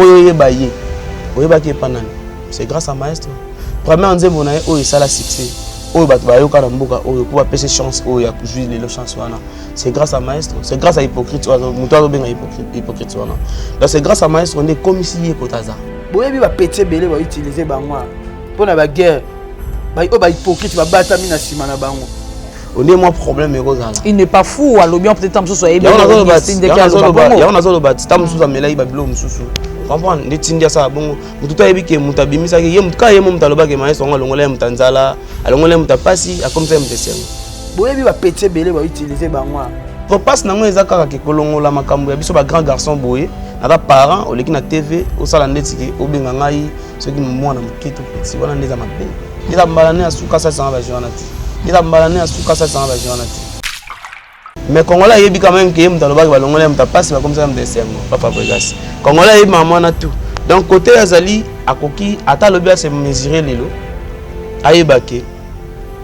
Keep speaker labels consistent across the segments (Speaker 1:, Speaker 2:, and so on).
Speaker 1: poye baye oyeba ki panani c'est grâce à maestro première nzembo na o isala succès o bato ba yoka na mboka o ko ba pese chance o ya jouer les chances wana c'est grâce à maestro c'est grâce à hypocrite muto benga hypocrite wana donc c'est grâce à maestro on est comme si kotaza
Speaker 2: boyebi ba pété belé ba utiliser bango pona ba guerre ba hypocrite ba batami na sima na bango.
Speaker 1: On est moins problème mais
Speaker 3: il n'est pas fou à l'obien peut-être tam soso
Speaker 1: il y a on a solo bati tam soso melai ba bilo mususu comprendre ndi tindia sa bongo mututa ebike mutabimisa ke ye mutka ye mutaloba ke maestro ngolongola mutanzala alongola mutapasi akomsa mutesengo
Speaker 2: boyebi ba pété belé ba utiliser bango
Speaker 1: propasse nango ezaka ke kolongola makambo ya biso ba grand garçon boye aka parent oleki na TV osala ndeti ke obenga ngai soki mwana mukito petit wana ndeza mabe ndeza mbalane asuka sa sana ba joana ti ndeza mbalane asuka sa sana ba joana ti mais Congolais yebi quand même que mutaloba ke balongola mutapasi ba komsa mutesengo papa Vegas Congolais yebi maman na tout donc côté azali akoki ata lobi se mesurer lelo ayebake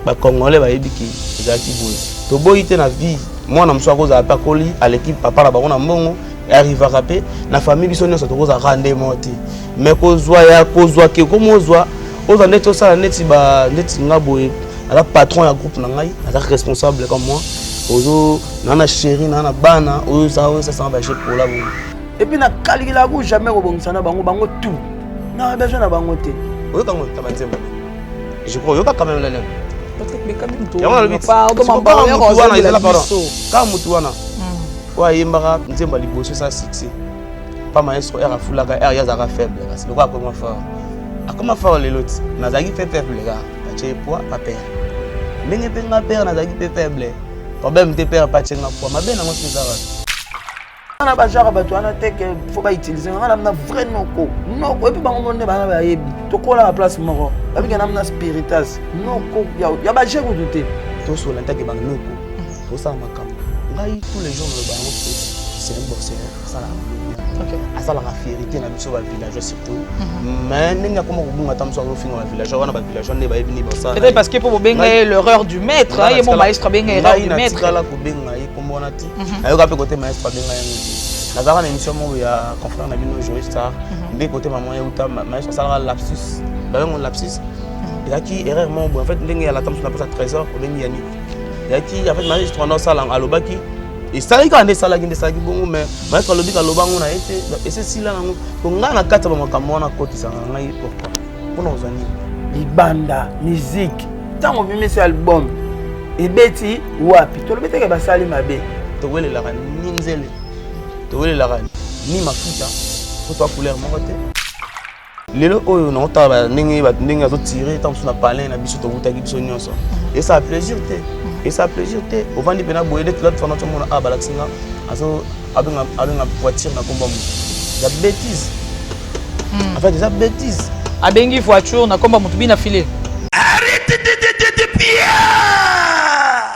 Speaker 1: ba Congolais ba yebi ki ezaki boye to boyite na vie moi na mso akoza pa koli à l'équipe papa na bango na mbongo arriva rapé na famille biso nyonso tokoza rande moti mais kozwa ya kozwa ke komozwa oza neto sala neti ba neti ngaboye ala patron ya groupe na ngai ala responsable comme moi ozo nana chéri nana bana ozo ça va chez pour la bongo
Speaker 2: et puis na kalikila ko jamais robongisana bango bango tout na besoin na bango te
Speaker 1: oyo kango tabanzemba je crois yo pas quand même la
Speaker 3: mais quand même tout
Speaker 1: quand mutuana wa yembara nzemba liboso ça succès pas maestro era fulaka era yazaka faible parce que quoi comment fort les autres nazaki faible gars ache poids pas père ndenge penga père nazaki faible problème te père pas tchenga poids mabe na ngosi ça
Speaker 2: ana ba jara ba to ana te que faut pas utiliser ana na vrai noko et puis bango monde bana ba yebi to kola la place moko avec un amna spiritas noko ya ba jero douter
Speaker 1: to so la take bang noko to ça makam ngai tous les jours le bango c'est un boxeur ça la OK asa la fierté na biso ba village surtout mais ninga comme ko tam so finga ba village wana ba village ne ba yebi ni bossa
Speaker 3: peut-être parce que pour benga l'erreur du maître et mon maestro benga erreur du maître
Speaker 1: là ko benga yi kombonati ayo ka pe côté maestro benga yango nazara na émission mo ya confrère na bino juriste ndé côté maman ya uta maestro sala lapsus ba mon lapsus il a qui erreur mon en fait ndenge ya la tam so na pas trésor ko benga yani ya qui en fait maestro na sala alobaki et ça il quand ça la ginde ça qui bon mais maestro lobika lobango na été et c'est si là ko ngana kata ba makambo na koti sa ngai pourquoi pour ozani
Speaker 2: libanda musique tango bimisi album ebeti wapi to lobete ke basali mabe
Speaker 1: to wele la ninzele to wele la ni mafuta pour toi couleur mon côté lelo oyo na otaba ndenge azo tirer tant sur na palin na biso to butaki biso nyonso et ça plaisir te et ça plaisir te au vandi pena boye de l'autre fois notre monde a balaxinga azo abenga voiture na komba mu la bêtise en fait des bêtises
Speaker 3: abengi voiture na komba mutu bina filer
Speaker 4: arrête de pia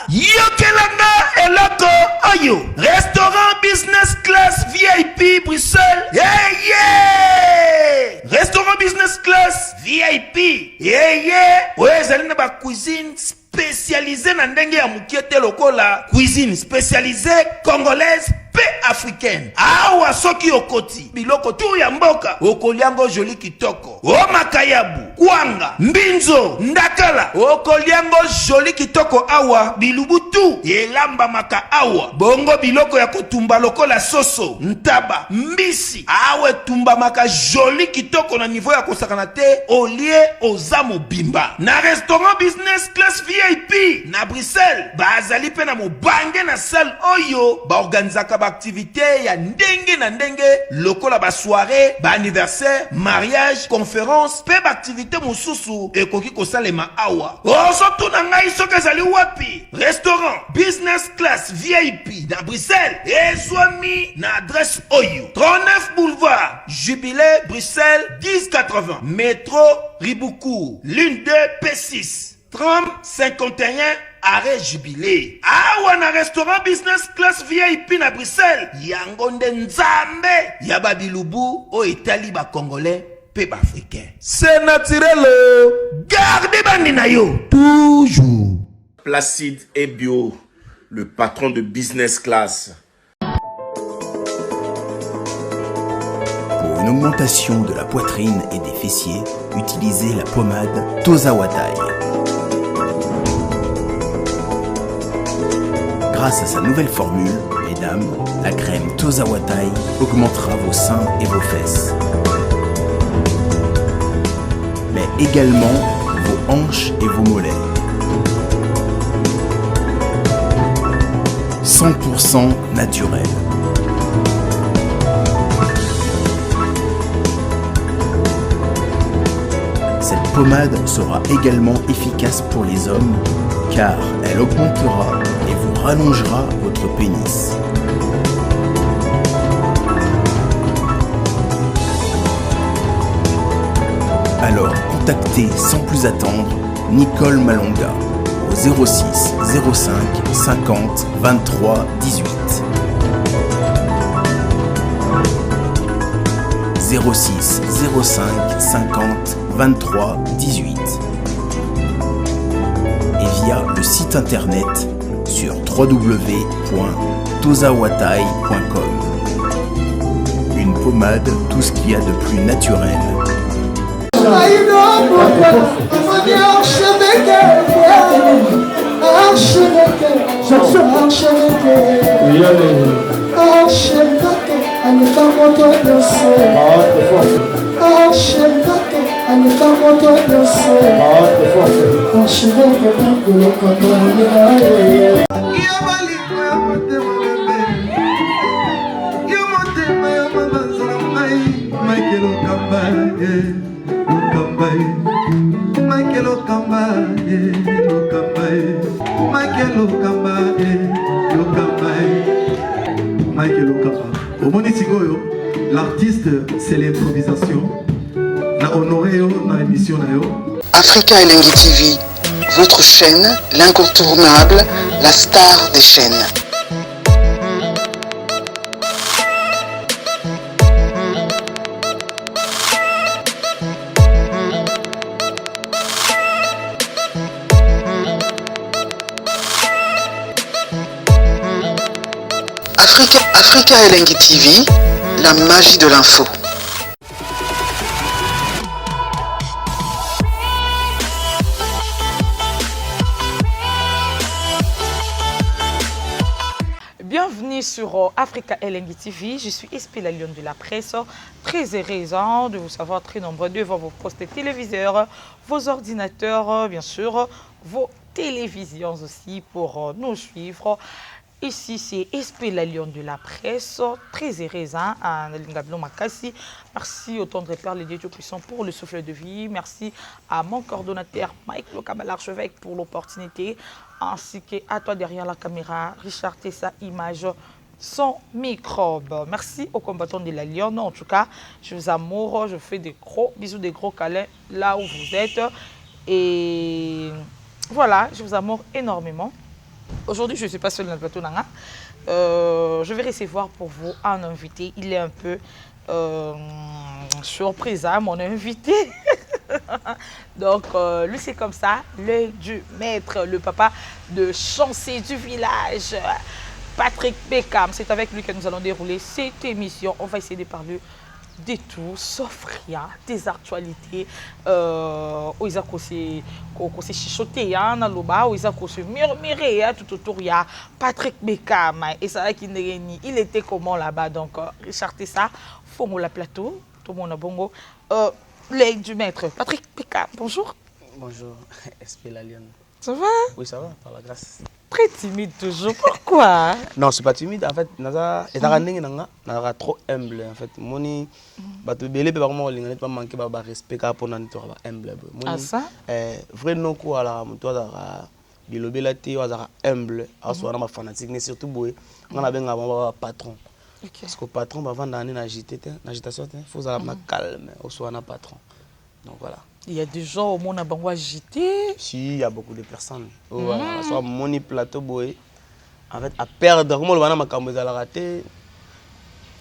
Speaker 4: yokelanga eloko oyo restaurant business class VIP Bruxelles restaurant business class VIP ezali na ba cuisine spécialisée na ndenge ya mukiete lokola cuisine spécialisée congolaise pe africaine awa soki okoti biloko tu ya mboka okoliango joli kitoko o makayabu kwanga mbinzo ndakala okoliango joli kitoko awa bilubutu elamba maka awa bongo biloko ya kotumba lokola soso ntaba mbisi awe tumba maka joli kitoko na niveau ya kosakana te olie oza mobimba na restaurant business class VIP na Bruxelles bazali pe na mobange na salle oyo ba organizaka ba activité ya ndenge na ndenge lokola ba soirée ba anniversaire mariage conférence pe ba activité mosusu ekoki kosalema awa oso tuna ngai soki ezali wapi restaurant business class VIP na Bruxelles ezwami na adresse oyo 39 boulevard Jubilé Bruxelles 1080 métro Riboucourt l'une 2 P6 30 51 arrêt Jubilé. Awa na restaurant business class VIP na Bruxelles. Yango nde nzambe ya babilubu o Italie ba congolais pe ba africain. C'est naturel. Gardez bandi na yo toujours.
Speaker 5: Placide et Bio, le patron de business class.
Speaker 6: une augmentation de la poitrine et des fessiers, utilisez la pommade Tozawatai. Grâce à sa nouvelle formule, mesdames, la crème Tozawatai augmentera vos seins et vos fesses, mais également vos hanches et vos mollets. 100% naturel. Cette pommade sera également efficace pour les hommes car elle augmentera et vous rallongera votre pénis. Alors contactez sans plus attendre Nicole Malonga au 06 05 50 23 18. 06 05 50 23 18 et via le site internet sur www.tozawatai.com. Une pommade, tout ce qu'il y a de plus naturel.
Speaker 7: L'artiste, c'est l'improvisation. Na honoré dans l'émission.
Speaker 8: Africa Elengi TV, votre chaîne, l'incontournable, la star des chaînes. Africa Elengi TV, la magie de l'info.
Speaker 3: Bienvenue sur Africa Elengi TV, je suis Espé la Lionne de la presse, très heureuse de vous savoir très nombreux devant vos postes téléviseurs, vos ordinateurs, bien sûr, vos télévisions aussi pour nous suivre. Ici, c'est Espé la Lionne de la presse, très heureuse à Nalingablo Makassi. Merci au tendre Père, les dieux puissants pour le souffle de vie. Merci à mon coordonnateur Mike Lokaba l'archevêque pour l'opportunité, ainsi qu'à toi derrière la caméra, Richard Tessa Image, son microbe. Merci aux combattants de la Lionne. En tout cas, je vous amoure, je fais des gros bisous, des gros câlins là où vous êtes. Et voilà, je vous amoure énormément. Aujourd'hui, je ne suis pas seule dans le plateau Nanga. Je vais recevoir pour vous un invité. Il est un peu surprise, hein, mon invité. Donc, lui, c'est comme ça, l'œil du maître, le papa de Chancé du village, Patrick Beckham. C'est avec lui que nous allons dérouler cette émission. On va essayer de parler de tout, sauf rien, des actualités. Ils ont se chichoté, ils ont se murmurer tout autour. Il y a Patrick Beckham et ça qui il était comment là-bas. Donc, Richard Tessa, Fongo la plateau, tout le monde a bongo. L'œil du maître, Patrick Beckham, bonjour.
Speaker 1: Bonjour, Espé la Lionne.
Speaker 3: Ça va?
Speaker 1: Oui, ça va, par la grâce.
Speaker 3: Très timide toujours. Pourquoi?
Speaker 1: Non, je ne suis pas timide. En fait, je suis trop humble. En fait, je suis pas manqué de respect pour humble.
Speaker 3: Ah ça?
Speaker 1: Vrai non quoi là, humble, je fanatique, mais surtout on a un patron. Parce que le patron va vendre une agitation, il faut être calme, soit un patron. Donc voilà.
Speaker 3: Il y a des gens au monde à Bango agité.
Speaker 1: Si, il y a beaucoup de personnes. Voilà, soit mon plateau boy. En fait, à perdre, comment le banana m'a la raté.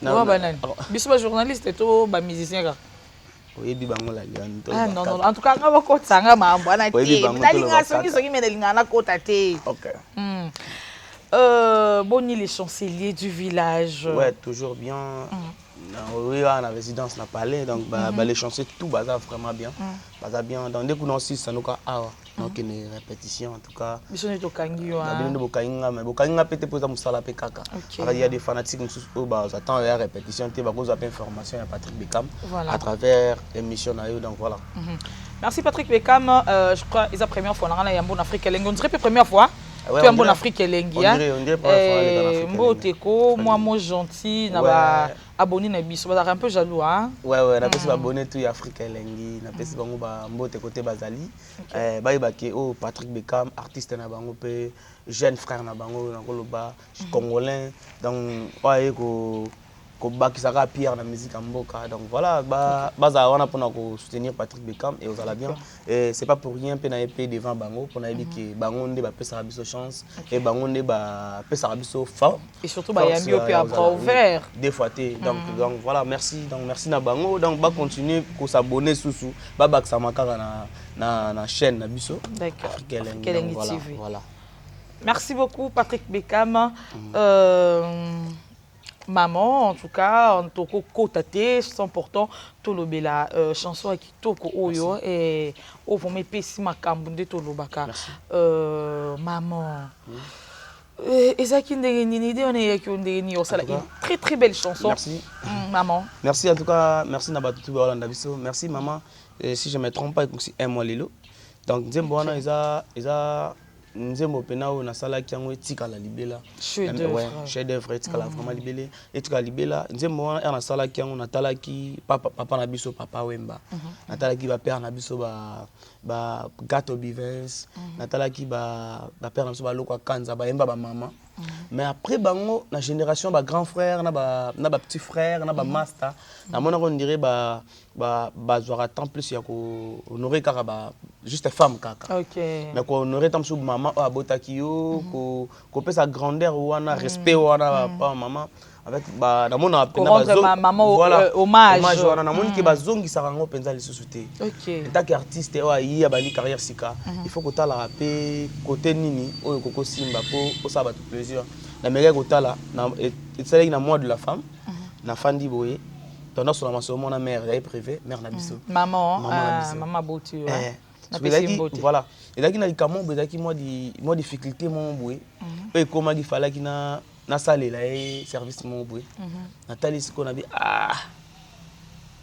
Speaker 3: Non, banane. Bisous, journaliste et tout, musicien.
Speaker 1: Oui, bi bango la Lionne.
Speaker 3: Ah non non, en tout cas, on va côté ça, on va banane. Oui,
Speaker 1: OK.
Speaker 3: Boni les chanceliers du village.
Speaker 1: Ouais, toujours bien. Oui, à la résidence, on a parlé, donc les chansons, tout, vraiment bien. Bien. Dans des coups, non, si ça nous a donc une répétition, en tout cas. Il y a des fanatiques qui attendent la répétition, qui ont information à Patrick Bekam à travers l'émission. Donc voilà.
Speaker 3: Merci Patrick Bekam. Je crois que c'est la première fois qu'on a en Afrique. On dirait la première fois. Tu es en bonne Afrique, Lengia. Mboteko, moi gentil, n'a abonné na biso, un peu jaloux hein.
Speaker 1: Ouais, n'a pas abonné tout Afrique Lengi, n'a pas Mboteko te bazali. Baïbake oh Patrick Bekam, artiste na bango pe, jeune frère na bango na koloba, congolais. Donc ouais ko bakisaka Pierre na musique en mboka. Donc voilà, baza wana pona ko soutenir Patrick Bekam et aux ala bien. Et c'est pas pour rien pe na épée devant bango pour na que bango nde ba pesa biso chance et bango nde ba pesa biso fort.
Speaker 3: Et surtout ba yambi au à bras ouverts.
Speaker 1: Des fois donc voilà, merci. Donc merci na bango. Donc ba continuer ko s'abonner sous ba baksa makara na chaîne na biso.
Speaker 3: D'accord.
Speaker 1: Voilà.
Speaker 3: Merci beaucoup Patrick Bekam. Maman, en tout cas, en toko kotate, sans pourtant tout le bela chanson qui toko oyo et au vont me pesi makambunde to lobaka. Maman. Ezaki ndengeni on est qui ndengeni osala une très très belle chanson.
Speaker 1: Merci.
Speaker 3: Maman.
Speaker 1: Merci en tout cas, merci na batutu ba Hollande biso. Merci maman. Si je me trompe pas, c'est un mois lelo. Donc nzembo wana eza nzembo pena o na sala ki yango etika la libela chef d'œuvre etika la vraiment libela etika libela nzembo wana na sala ki yango na talaki papa na biso papa Wemba na talaki ba père na biso ba Gato Bivens na talaki ba père na biso ba Lokwa Kanza ba Yemba ba maman. Mais après bango na génération ba grand frère na ba petit frère na ba master na mona on dirait ba zwara temps plus ya ko honorer kaka ba juste femme kaka.
Speaker 3: OK.
Speaker 1: Mais ko honorer temps sous maman abotaki yo ko pesa grandeur wana respect wana papa maman avec na mona
Speaker 3: pena maman hommage
Speaker 1: wana na moni ki bazongi sarango penza les sociétés.
Speaker 3: OK.
Speaker 1: Tant qu'artiste yi ya bali carrière sika il faut ko tala pe côté nini oyo koko simba po ça ba tout plaisir. Na mega ko tala na c'est na mois de la femme na fandi boye tendance sur la maman na mère est privée mère na biso
Speaker 3: maman Botu
Speaker 1: voilà et là qui na likamon bezaki moi difficulté mon boye et comment il fallait qu'il na salle là et service mon boye Nathalie ce qu'on a dit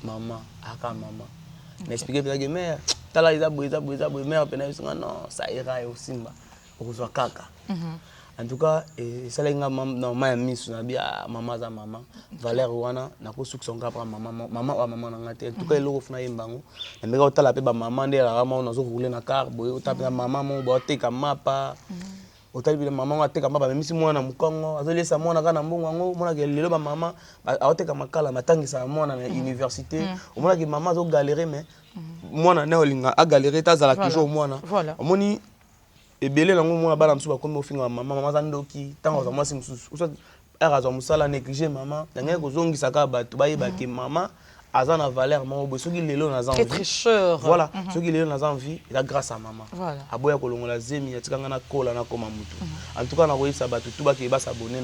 Speaker 1: maman m'expliquer bien que mère tala isa boye mère pena non ça ira aussi mba okozwa kaka. En tout cas, c'est là que maman mis na bia maman za maman Valère wana na ko sukso ngapra maman na ngate. En tout cas, eloko funa yembango. Na mbeka otala pe ba maman de la maman na zo rouler na car boy otala maman mo ba teka mapa. Otala bi maman ateka mapa même si mwana mukongo azolesa mwana kana mbongo ngo mwana ke lelo ba maman ateka makala matangisa mwana na université. Mwana ke maman zo galérer mais mwana na olinga a galérer ta za la toujours mwana. Omoni ebele nango mona bana msuba komi ofinga mama za ndoki tango za mwasi msusu uso erazo musala négliger mama ngeke kozongisa ka bato bayeba ke mama aza na valeur mo bo soki lelo na zanvi
Speaker 3: très cher
Speaker 1: voilà soki lelo na zanvi ila grâce à maman
Speaker 3: voilà
Speaker 1: aboya kolongola zemi ya tikanga na kola na koma mutu en tout cas na koyisa bato tout baki ba s'abonner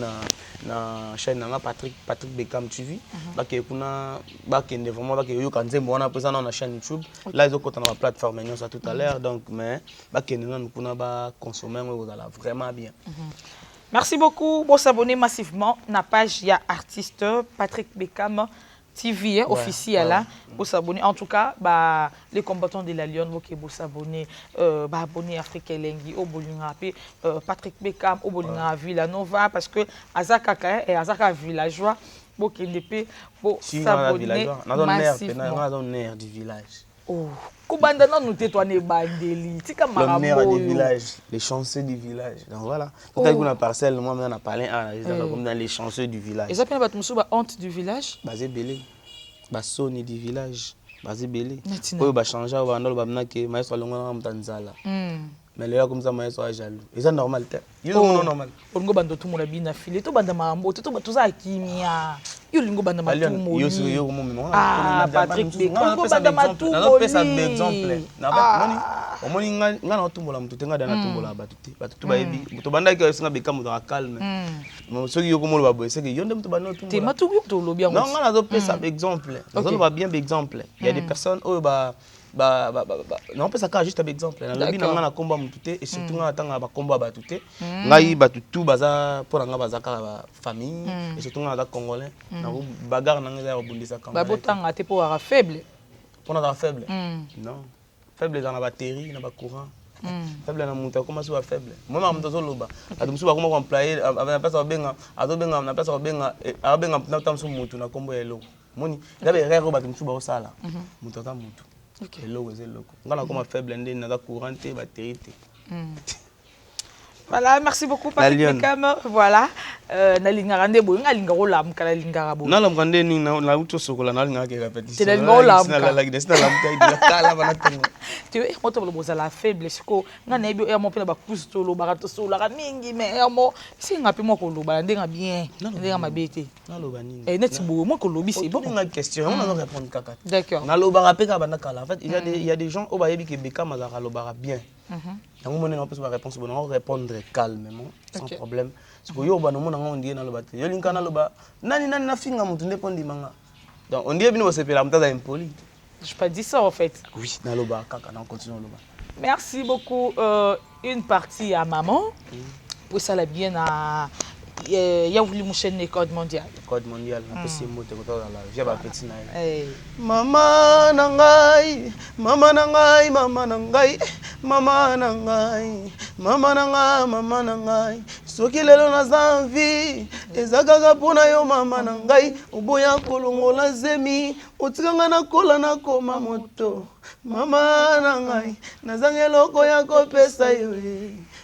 Speaker 1: na chaîne na Patrick Bekam TV baki kuna baki ndé vraiment baki yoka nzembo wana pesa na chaîne YouTube là ils ont compté na plateforme ñon ça tout à l'heure donc mais baki ndé kuna ba consommer ngo za vraiment bien.
Speaker 3: Merci beaucoup pour s'abonner massivement na page ya artiste Patrick Bekam TV officiel là pour s'abonner. En tout cas les combattants de la Lyon qui pour s'abonner abonner Afrique Elengi au Bolinga Patrick Bekam au Bolinga Villanova parce que Azaka et Azaka villageois qui ndepé pour s'abonner massivement
Speaker 1: dans l'air du village.
Speaker 3: Oh kubandana nous tétoiner bandeli tika
Speaker 1: marambo du village les chanceux du village donc voilà peut-être qu'on a parcelle moi on a parlé comme dans les chanceux du village
Speaker 3: et ça peut être musuba honte du village
Speaker 1: basé belé basoni du village basé belé oyo ba changer ba ndolo ba mnake maestro longo mtanzala mais là comme ça maestro est jaloux et ça normal non normal
Speaker 3: ngo bando tout mon bina filé to banda marambo to to za kimia yolingo banda matumo
Speaker 1: yo
Speaker 3: Patrick Bekam ngo banda matumo
Speaker 1: exemple na omoni nga na otumbola mutu te nga dana tumbola batu te batu tu bayebi mutu bandaki esinga beka mutu calme soki yo komoloba boye seke yo nde mutu bana otumbola
Speaker 3: te matuki to lobi yango
Speaker 1: non nga nazopesa exemple nazoloba bien exemple il y a des personnes oyo non pesa kaka juste exemple nalobi na nga na kombo mutu te et surtout nga natanga bakombo ya batu te ngai batu tu baza mpo na nga baza kaka bafamille et surtout nga naza congolais nako bagarre na nga eza ya kobundisa kamba
Speaker 3: babotanga te mpo waka faible
Speaker 1: mpo nazala faible non faible eza na batérie na bacourant faible na mutu akoma so faible moi mutu azoloba atu mosusu bakoma koemploye na place abenga azobenga na place abenga abenga na tamso mutu na kombo ya eloko moni eza berere oyo bato mosusu bakosala mutu aza mutu eloko eza eloko nga nakoma faible nde naza courant te batérie te.
Speaker 3: Voilà, merci beaucoup Patrick Beckham. Voilà, nalinga rande boy, nalinga rolam kala linga rabo.
Speaker 1: Na lam rande ni na uto sokola na linga ke répétition.
Speaker 3: C'est nalinga rolam.
Speaker 1: Na la desna lam tay de la kala bana tango.
Speaker 3: Tu es moto lo bozala faible siko nga na ebi mo pena ba kusto lo barato so la mingi mais mo si nga pe mo ko lo ba ndenga bien, ndenga mabete.
Speaker 1: Na lo banini.
Speaker 3: Neti bo mo ko lo bi c'est bon.
Speaker 1: Une question, on va répondre kaka.
Speaker 3: D'accord.
Speaker 1: Na lo bara pe ka bana kala. En fait, il y a des gens au bayebi ke Beckham azara lo bara bien. Donc on a pas réponse bon on répondre calmement sans problème parce que yo ba no mona on dit na lo ba yo linka na lo ba nani na finga mutu nde pondi manga donc on dit bino se pela mutaza impoli.
Speaker 3: Je pas dit ça en fait.
Speaker 1: Oui, na lo ba kaka na continue lo ba.
Speaker 3: Merci beaucoup une partie à maman pour ça la bien à ya voulu mon chaîne code mondial.
Speaker 1: Code mondial na pesi moto ko la vie ba petit na. Mama nangai, mama nangai, mama nangai, mama nangai, mama nangai, mama nangai. Soki lelo na zanvi, ezakaka pona yo mama nangai, oboya kolongola zemi, otikanga na kola na koma moto. Mama nangai, nazangeloko ya kopesa yo.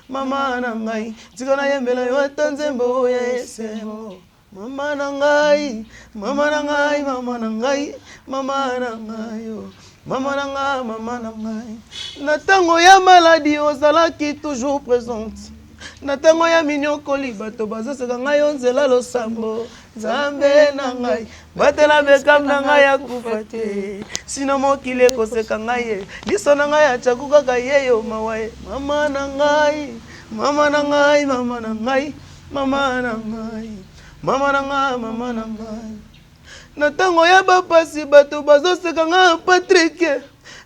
Speaker 1: Mama nangai, tikana yembela yo atanzembo ya esemo. Mama nangai, mama nangai, mama nangai, mama nangai, mama nangai, mama nangai. Na tango ya maladie ozalaki toujours présente. Na tango ya minyokoli bato bazoseka ngai onzela losambo. Nzambe nangai, batela Beckham nangai akufa te. Sino mokili ekoseka ngai, liso nangai achaku kaka yeyo mawae. Mama nangai, mama nangai, mama nangai, mama nangai. Mama nangai, mama nangai. Na tango ya bapasi bato bazoseka nga Patrick.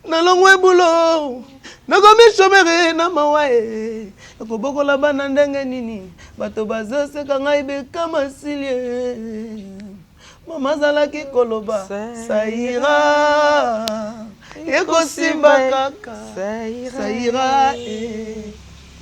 Speaker 1: Na longwe bulo. Nakomi chomere na mawae. Nakobokola bana ndenge nini. Bato bazoseka nga Beckham asilie. Mama zalaki koloba. Saira. Eko simba kaka. Saira.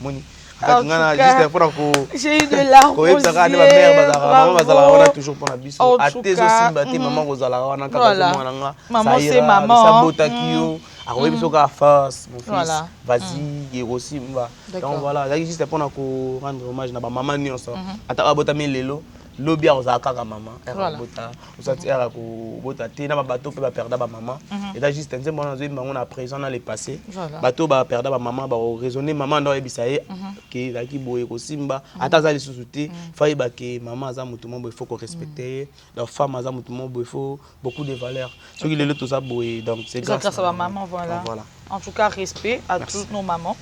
Speaker 1: Moni. Juste pour
Speaker 3: j'ai eu de larmes aux yeux.
Speaker 1: Maman toujours pour la biso. A tes aussi batté maman Rosala wana kaka
Speaker 3: maman c'est maman.
Speaker 1: Sabota kio. A oui biso ka face mon fils. Vas-y, et aussi mba. Donc voilà, juste pour rendre hommage na ba maman nyonso. Ata bota melelo. Lobia ozaka maman era bota osati era ko bota te na bato pe ba perda ba maman et là juste nzembo na zoyi bango na présent na le passé bato ba perda ba maman ba raisonner maman ndo ebisa ye ke la ki boye ko simba ata za lisusu te fayi ba ke maman za mutu mo il faut ko respecter la femme za mutu mo il faut beaucoup de valeurs ce qui le tout ça boye donc c'est grâce
Speaker 3: à ba maman voilà en tout cas respect à toutes nos mamans.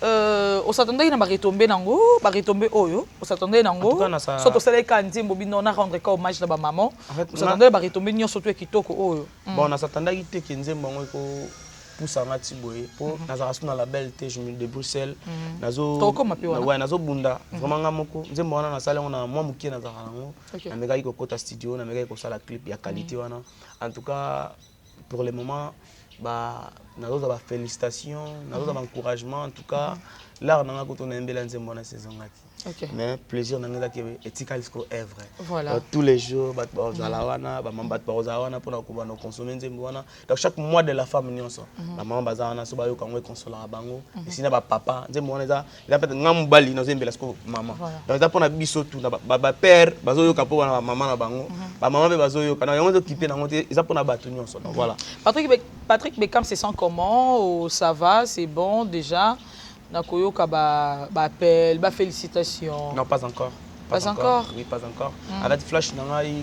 Speaker 3: On s'attendait à retomber nango, ba retomber oyo, on s'attendait nango. Surtout celle qui a dit bobino na rendre hommage na ba maman. On s'attendait à retomber nyo surtout kitoko oyo.
Speaker 1: Bon, on s'attendait que kenze bango ko poussa ngati boye pour nazara suna la belle te je me de Bruxelles. Nazo ouais nazo bunda vraiment ngamoko. Nzembo wana na sala on a moi mukie nazara nango. Na meka iko kota studio, na meka iko sala clip ya qualité wana. En tout cas pour le moment bah nazo ba félicitations nazo ba encouragement en tout cas là on a ko tona mbela nzembo na saison ngati mais plaisir na ngaki ethical sco est vrai
Speaker 3: voilà
Speaker 1: tous les jours bat ba zala wana ba mamba ba za wana pour ko ba no consommer nzembo wana donc chaque mois de la femme nyonso ba mama ba za wana so ba yo kango consoler bango et sina ba papa nzembo wana za il peut ngambali na zembela sco maman donc ça pour na biso tout na ba père ba zo yo ka pour na maman na bango ba maman be ba zo yo kana yango zo kiper na ngote ça pour na batu nyonso donc voilà.
Speaker 3: Patrick Beckham se sent comment? Ça va, c'est bon déjà. Nakoyo ka ba appel, ba félicitations.
Speaker 1: Non, pas encore.
Speaker 3: Pas encore.
Speaker 1: Oui, pas encore. Avec Flash,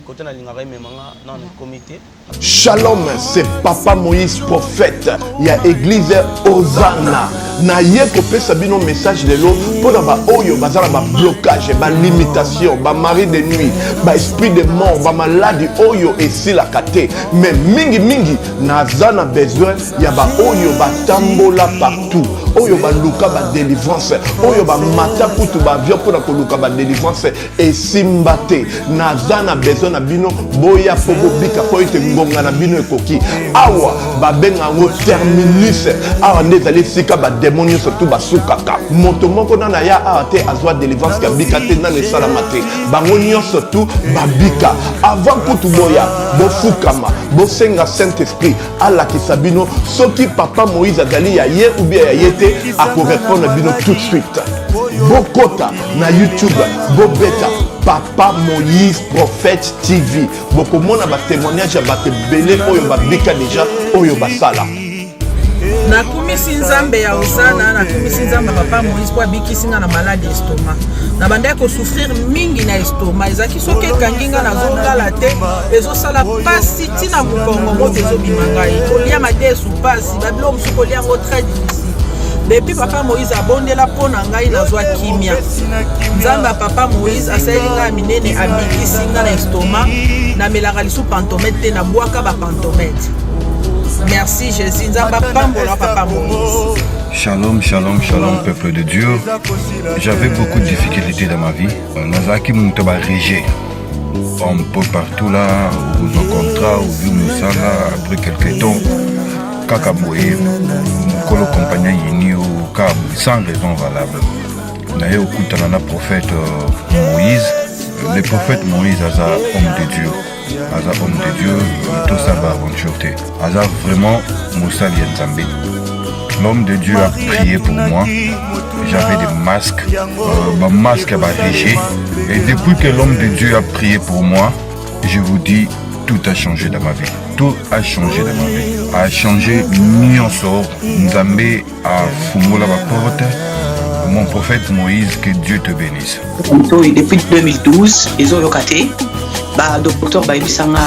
Speaker 1: côté de la dans le comité.
Speaker 5: Shalom, c'est Papa Moïse prophète. Il y a église Hosanna. Na ye kopé sabino message de l'eau pour ba oyo bazala ba blocage, ba limitation, ba mari de nuit, ba esprit de mort, ba maladie oyo et si la kate. Mais mingi nazana besoin ya ba oyo ba tambola partout. Oyo ba luka ba délivrance, oyo ba mata putu ba avion pour ko luka ba délivrance et simbate. Nazana besoin na bino boya pogo bika po ite ngonga na bino ekoki. Awa ba benga ngo terminus. Awa ndezali sika ba démonios surtout basukaka moto moko na ya ate azwa délivrance ka bika te na le salamate bango nyonso surtout babika avant kutu boya bofukama bosenga Saint Esprit ala kisabino soki Papa Moïse azali ya ye ou bien ya yete ako répondre bino tout de suite bokota na YouTube bobeta Papa Moïse prophète TV bokomona ba témoignage ba belé oyo babika déjà oyo basala.
Speaker 9: Nakumisi nzambe ya Hosanna, nakumisi nzambe Papa Moïse kwa bikisi nga na malade estomac. Na banda ko souffrir mingi na estomac. Ezaki soki kanginga na zongala te, ezosala pasi tina mukongo moto ezobimanga ye. Kolia madesu pasi, babilo musu kolia ngo très difficile. Depuis Papa Moïse abondela pona ngai nazwa kimia. Nzamba Papa Moïse asali nga minene abikisi nga na estomac, na melaka lisu pantomètre na boaka ba pantomètre. Merci Jésus, Papa Moïse.
Speaker 10: Shalom, shalom, shalom, peuple de Dieu. J'avais beaucoup de difficultés dans ma vie. Nazaki Moutaba Régé. Un peu partout là, où nous rencontrons, où nous sommes là, après quelques temps. Kakaboué, Kolo compagnie Yini au Cabo, sans raison valable. D'ailleurs, au coup de prophète Moïse, le prophète Moïse a homme de Dieu. Aza homme de Dieu, tout ça va aventurer. Aza vraiment Moussa Lienzambe. L'homme de Dieu a prié pour moi. J'avais des masques, ma masque a régé. Et depuis que l'homme de Dieu a prié pour moi, je vous dis, tout a changé dans ma vie. Tout a changé dans ma vie. A changé Nyonso. Nzambe a fumola ma porte. Mon prophète Moïse, que Dieu te bénisse.
Speaker 11: Depuis 2012, ils ont locaté. Bah, docteur Baïbisanga,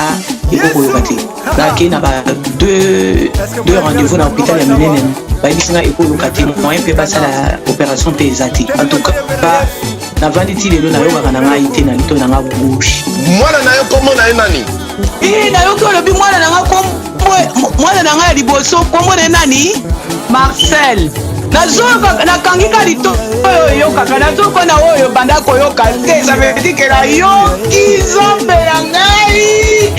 Speaker 11: il faut locater. Là, il y a deux rendez-vous dans l'hôpital. Baïbisanga, il faut locater. Moi, je peux passer à l'opération PSAT. En tout cas, na vanditi lelo na yoka na ngai te na lito na nga bouche.
Speaker 5: Mwana na yo komo na nani?
Speaker 11: Na yo ko lobi mwana na nga komo mwana na nga liboso komo na nani? Marcel. Nazoka nakangika lito oyo yoka nazoka na oyo banda ko yoka te ça veut dire que la yoki zombe ya ngai.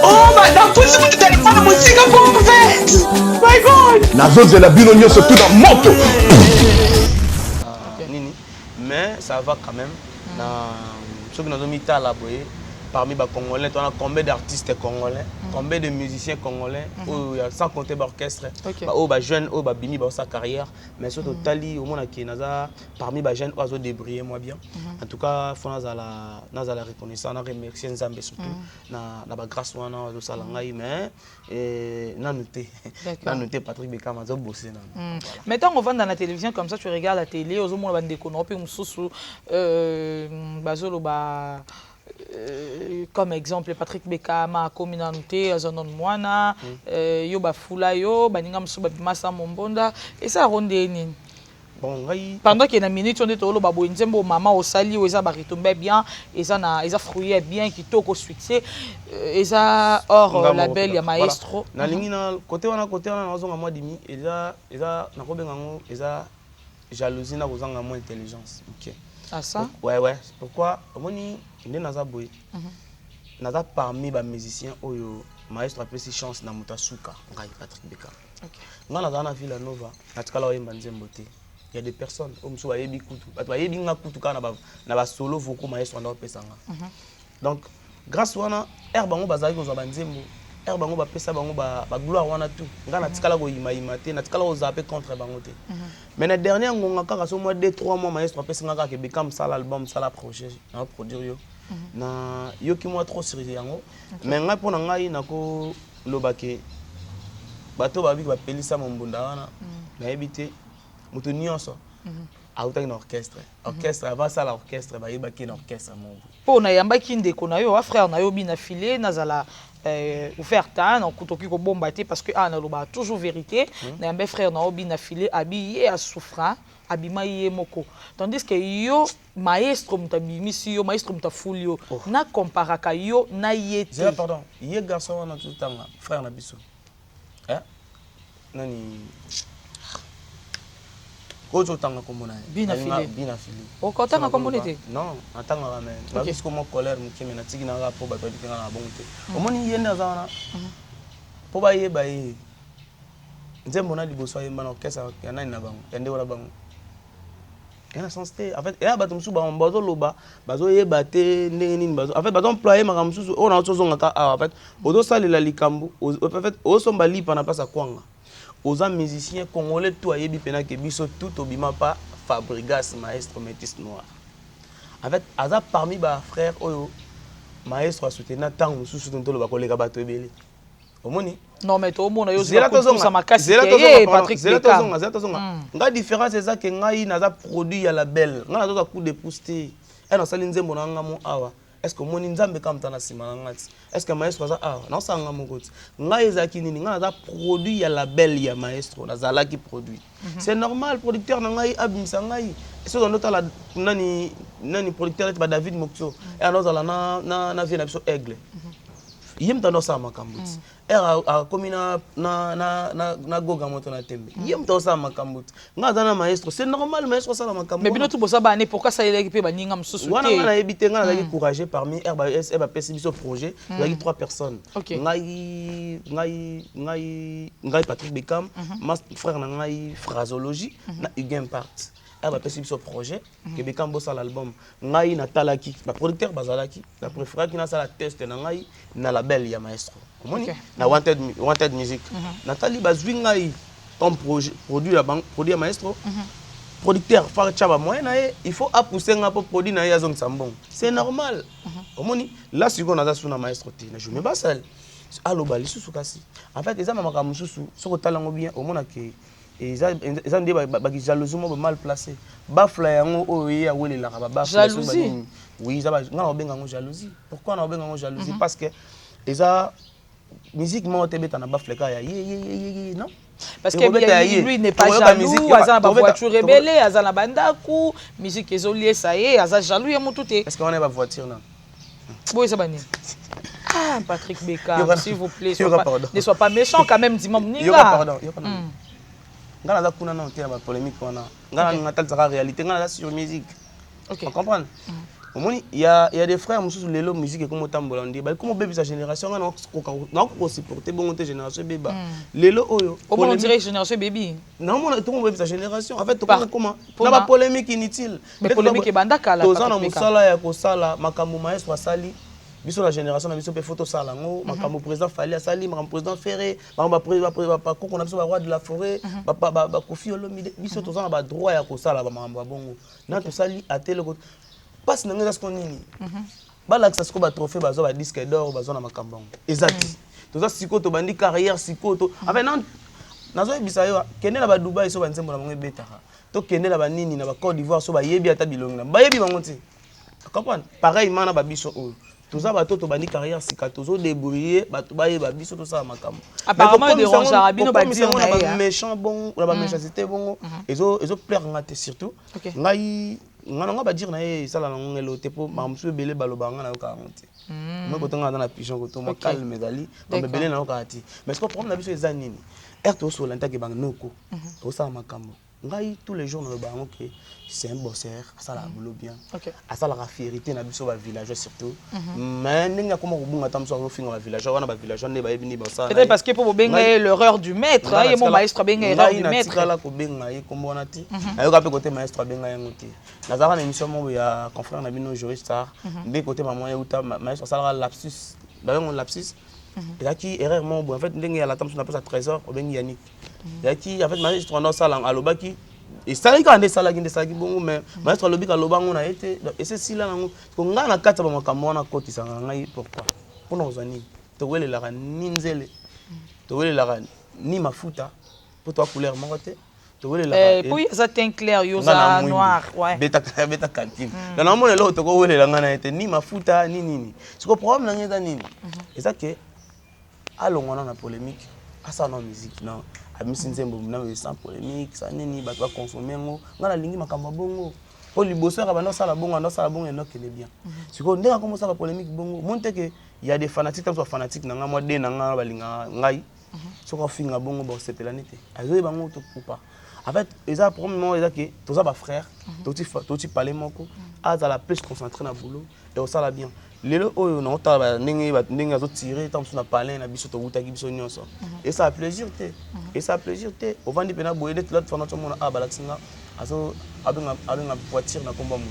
Speaker 11: Oh madame pusi mutu téléphone musika prophète. My God.
Speaker 5: Nazozela bino nyonso tout dans moto.
Speaker 1: Mais ça va quand même. Ceux qui nous ont mis à la boye, parmi les Congolais, on a combien d'artistes congolais, combien de musiciens congolais, sans compter l'orchestre, les jeunes, les bimi, sa carrière, mais surtout Tali, au monde qui parmi les jeunes, ils ont débrouillé moi bien. En tout cas, il faut la reconnaissance, on remercier Nzambe surtout, na grâce wana au salangai, mais na noté Patrick Bekam a bossé.
Speaker 3: Mettons on va dans la télévision comme ça, tu regardes la télé, aux hommes on va déconner, puis on sous bazolo ba comme exemple Patrick Bekama communauté azonon mwana yo ba fula yo baninga msuba bimasa mombonda et ça ronde nini
Speaker 1: bon
Speaker 3: pendant qu'il y a une minute on est au babo nzembo maman au sali ou ça baritombe bien et ça na ça fruit bien qui toko au succès et ça hors label ya maestro
Speaker 1: na lingi na côté on a zonga moi dimi et ça na ko bengango et ça jalousie na kozanga moi intelligence OK.
Speaker 3: Ah ça?
Speaker 1: Ouais. Pourquoi? Moni, il est naza boy. Naza parmi les musiciens, oyo maestro a pris chance na mutasuka, ngai Patrick Bekam. OK. Nga naza na Villa Nova, natikala oyemba nzembote. Il y a des personnes, omso ba yebi kutu, ba yebi nga kutu kana na ba solo voko maestro ndo pesanga. Donc grâce wana bango bazali ko zaba nzembo. Bango ba pesa bango ba gloire wana tout. Nga natikala ko yima te, natikala ko zaper contre bango te. Mais la dernière ngonga kaka so mois 2-3 mois maestro pesa nga ka Bekam sala album sala projet na produire yo. Na yo ki moi trop sérieux yango. Mais nga pona ngai nako lobake bato ba bi ba pelisa mombunda wana. Na ebité moto nyonso. autaki na orchestre orchestre avant ça l'orchestre bayebaki na orchestre mo
Speaker 3: po na yambaki ndeko na yo frère na yo bina filé nazala ouvert na kutoki ko bomba te parce que na loba toujours vérité na yambe frère na yo bina filé abi ye a souffrant abima ye moko tandis que yo maestro mutabimisi yo maestro mutafulio na comparaka yo na yete
Speaker 1: pardon ye garçon na tout temps frère na biso nani Kojo tanga komona.
Speaker 3: Bina filé. O kotanga komona te.
Speaker 1: Non, atanga la même. Ba bisko mo colère mukime na tiki na rapport ba todi na bonte. Omoni yenda zana. Po ba ye ba ye. Nzembo na liboso ye mana okesa ya nani na bango. Yande wala bango. Yana sensité. En fait, ya bato musu ba mbazo loba, bazo ye baté nini bazo. En fait, bazo employer maka musu o na tozonga ka en fait, ozo salela likambo. En fait, o somba lipa na pasa kwanga. Aux musiciens congolais tout ayebi pena ke biso tout obima pas Fabregas maestro métis noir. En fait, aza parmi ba frères oyo maestro a soutenu tant mususu tonto ba koleka bato ebele. Omoni?
Speaker 3: Non mais to mona yo zela ça makasi ke Patrick Bekam.
Speaker 1: Zela nga différence eza ke ngai naza produit ya label. Nga nazo coup de pousté. Et na sali nzembo na nga mo awa. Est-ce que mon nzambe kam tana sima ngati? Est-ce que maestro za non sanga mokoti. Nga ezaki nini nga za produit ya label ya maestro na zala ki produit. C'est normal producteur na ngai abimisa ngai. Est-ce que nota la nani producteur ba David Mokso et alors zala na vie na biso aigle. Yem tano sa makambuti. A komina na goga moto na tembe. Yem tano sa makambuti. Nga za na maestro, c'est normal maestro ça la makambuti.
Speaker 3: Mais bino tout bosa ba ne pourquoi ça il pe ba ninga msusu te.
Speaker 1: Wana na ebité nga na encourager parmi RBS et ba pesi biso projet, il y a 3 personnes. Ngai Patrick Bekam, mon frère na ngai Phrasologie, na Huguin Part. ba pesi biso projet que Bekam bossa l'album. Ngai na talaki, ba producteur bazalaki, la préféré qui na sala test na ngai na label ya maestro. Na wanted music. Nathalie bazwi ngai ton projet produit la banque produit maestro. Producteur faire chaba moyen na il faut pousser nga pour produit na ya zone sambon. C'est normal. Omoni là si on a suna maestro te na je me basal. Allo bali susu kasi. En fait eza mamaka mususu soko talango bien omona ke ils ont des jalousie mal placé. Bafla yango oye ya wele la ba
Speaker 3: jalousie.
Speaker 1: Oui, ça va nga obenga ngo jalousie. Pourquoi na obenga ngo jalousie parce que eza musique mo tebeta na bafleka ya non.
Speaker 3: Parce que lui n'est pas jaloux, aza ba voiture rebelle, aza na bandaku, musique ezolié ça y est, aza jaloux ya mututé.
Speaker 1: Est-ce qu'on a pas voiture non?
Speaker 3: Boy ça bani. Ah Patrick Bekam, s'il vous plaît, ne sois pas méchant quand même, dis-moi ninga.
Speaker 1: Pardon. Nga na kuna na otela ba polémique wana. Nga na tal sera réalité, nga na sur musique. OK. Vous comprenez? Omoni il y a des frères mususu lelo musique comme tambola ndi ba comme bébé sa génération nga na ko supporter bon génération beba. Lelo oyo.
Speaker 3: Comment on dirait génération baby?
Speaker 1: Non mon tout bébé sa génération. En fait comment na ba polémique inutile.
Speaker 3: Mais polémique bandaka la.
Speaker 1: Tozana musala ya ko sala makambo maestro sali. Biso la génération na biso pe photo sala ngo makambo président Fali asali makambo président Ferré makambo ba ko na biso ba roi de la forêt ba Kofi Olomide biso tozana ba droit ya ko sala ba makambo bongo na to sali atele ko passe na ngeza skonini ba laksa sko ba trophée bazo ba disque d'or bazo na makambo exact toza siko to bandi carrière siko to avec non nazo ebisa yo kende na ba Dubai so ba nzembo na bango betaka to kende na ba nini na ba Côte d'Ivoire so ba yebi ata bilongi na ba yebi bango ti comprendre pareil mana ba biso o tous ça bateau to bandi carrière sikatozo débrouiller bato ba yeba biso to ça makambo
Speaker 3: apparemment de Ronge Arabino ba dire
Speaker 1: na méchant bon la ba méchanceté bon ezo plaire ngate surtout ngai ngana ba dire na ça la ngelo te po mamsu belé baloba ngana ka nti moi ko tanga na pigeon ko to mo calme dali to me belé na ka ti mais ce que problème na biso ezanini erto so lanta ke bang noko to ça makambo ngai tous les jours na ba ngo que c'est un bosseur ça la boulot bien ça la fierté na biso ba villageois surtout mais ninga comment ko tam so finga ba villageois wana ba villageois ne ba ebini ba ça
Speaker 3: peut-être parce que pour benga l'erreur du maître et mon maestro benga erreur du maître
Speaker 1: là ko benga e kombo na ti ayo ka pe côté maestro benga yango ti na za na émission mo ya confrère na bino juriste star de côté maman ya uta maestro ça la lapsus ba ngo lapsus et là qui erreur mon en fait ndenge ya la tam so na pas trésor o benga Yannick et qui en fait maestro na ça la alobaki et ça il quand ça la ginde ça qui bon mais maestro lobi ka lobango na été et c'est si là ko nga na kata ba makambo na koti sanga ngai pourquoi pour nous ani to wele la ninzele to wele la ni mafuta pour toi couleur mongote
Speaker 3: puis ça teint clair yoza noir ouais
Speaker 1: beta cantine dans la mona l'autre ko wele la ngana ete ni mafuta ni nini siko problème na ngeza nini eza que alongona na polémique asa na musique non amisi nzembo na sans polémique ça nini ba consommer ngo ngana lingi makamba bongo po liboso ka bana sala bongo eno kele bien siko ndeka comme ça la polémique bongo monte que il y a des fanatiques comme ça fanatiques na nga moi de na nga balinga ngai soko finga bongo ba sepela nete azoye bango to ou pas. En fait, ils ont probablement que tous les frères, tous parler moko, à la plus concentré dans le boulot et au ça bien. Les autres, on a tiré, tant qu'on a parlé, on a biso to utaki biso nyonso. Et ça a plaisir té. Et ça a plaisir té. Au vent du pena boyer de l'autre fois on a balaxinga, aso abenga voiture na komba mutu.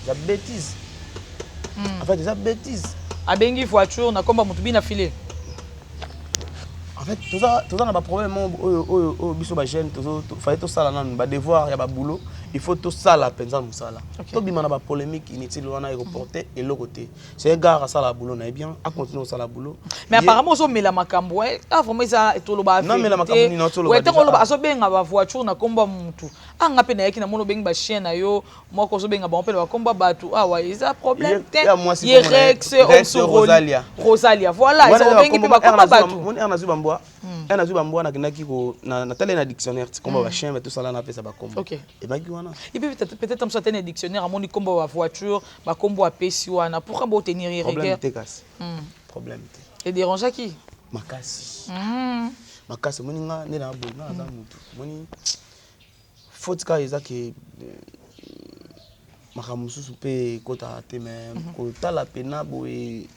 Speaker 1: C'est bêtise. En fait, c'est bêtise.
Speaker 3: Abengi voiture na komba mutu bina filé.
Speaker 1: En fait, tout ça n'a pas de problème. Au biso ba jeune, fallait tout ça là, ba devoir, y a ba boulot. Il faut tout ça là, penser à ça là. Tout bima na ba polémique inutile, on a reporté et l'autre côté. C'est un gars à ça la boulot, na bien, à continuer ça la boulot.
Speaker 3: Mais apparemment, on met la makambo, ah vraiment ça est tout le bas.
Speaker 1: Non mais la makambo ni non tout le bas.
Speaker 3: Ouais, tant on le bas, so benga ba voiture na komba mutu. Ah ngape na yaki na mono benga ba chien na yo, moi ko so benga ba on peut ba komba batu. Ah ouais, ça problème. Yerex, Rosalia. Rosalia, voilà, ils ont bengi pe ba komba batu.
Speaker 1: On a vu bamboa na kinaki ko na télé na dictionnaire komba ba chien mais tout ça là na pesa ba komba.
Speaker 3: OK.
Speaker 1: Et ba kiwana.
Speaker 3: Et puis peut-être comme ça un dictionnaire à mon komba ba voiture, ba komba a pesi wana. Pourquoi ba tenir rigueur?
Speaker 1: Problème te casse. Problème te.
Speaker 3: Et dérange à qui?
Speaker 1: Makasi. Makasi moni nga ne na bo na za mutu. Moni faute ka ezaki makamususu pe kota te même ko tala pena boye.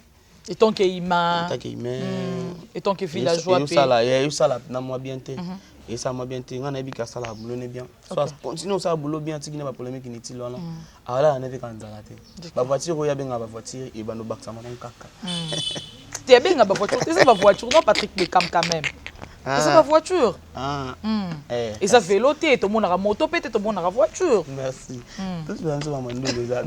Speaker 3: Et tant que ima. Et tant que villageois
Speaker 1: pe. Et ça là na moi bien te. Et ça m'a bien te ngana bi ka sala boulot ne bien. Soit continue ça boulot bien tiki na ba polémique inutile là. Alors on avait quand zalate. Ba voiture oya benga ba voiture et ba no baksa ma kaka.
Speaker 3: Tu es benga ba voiture, c'est ba voiture non Patrick Beckham quand même. C'est ba voiture. Et ça vélo té tout monde a moto peut-être tout monde a voiture.
Speaker 1: Merci. Tout le monde va mandou déjà.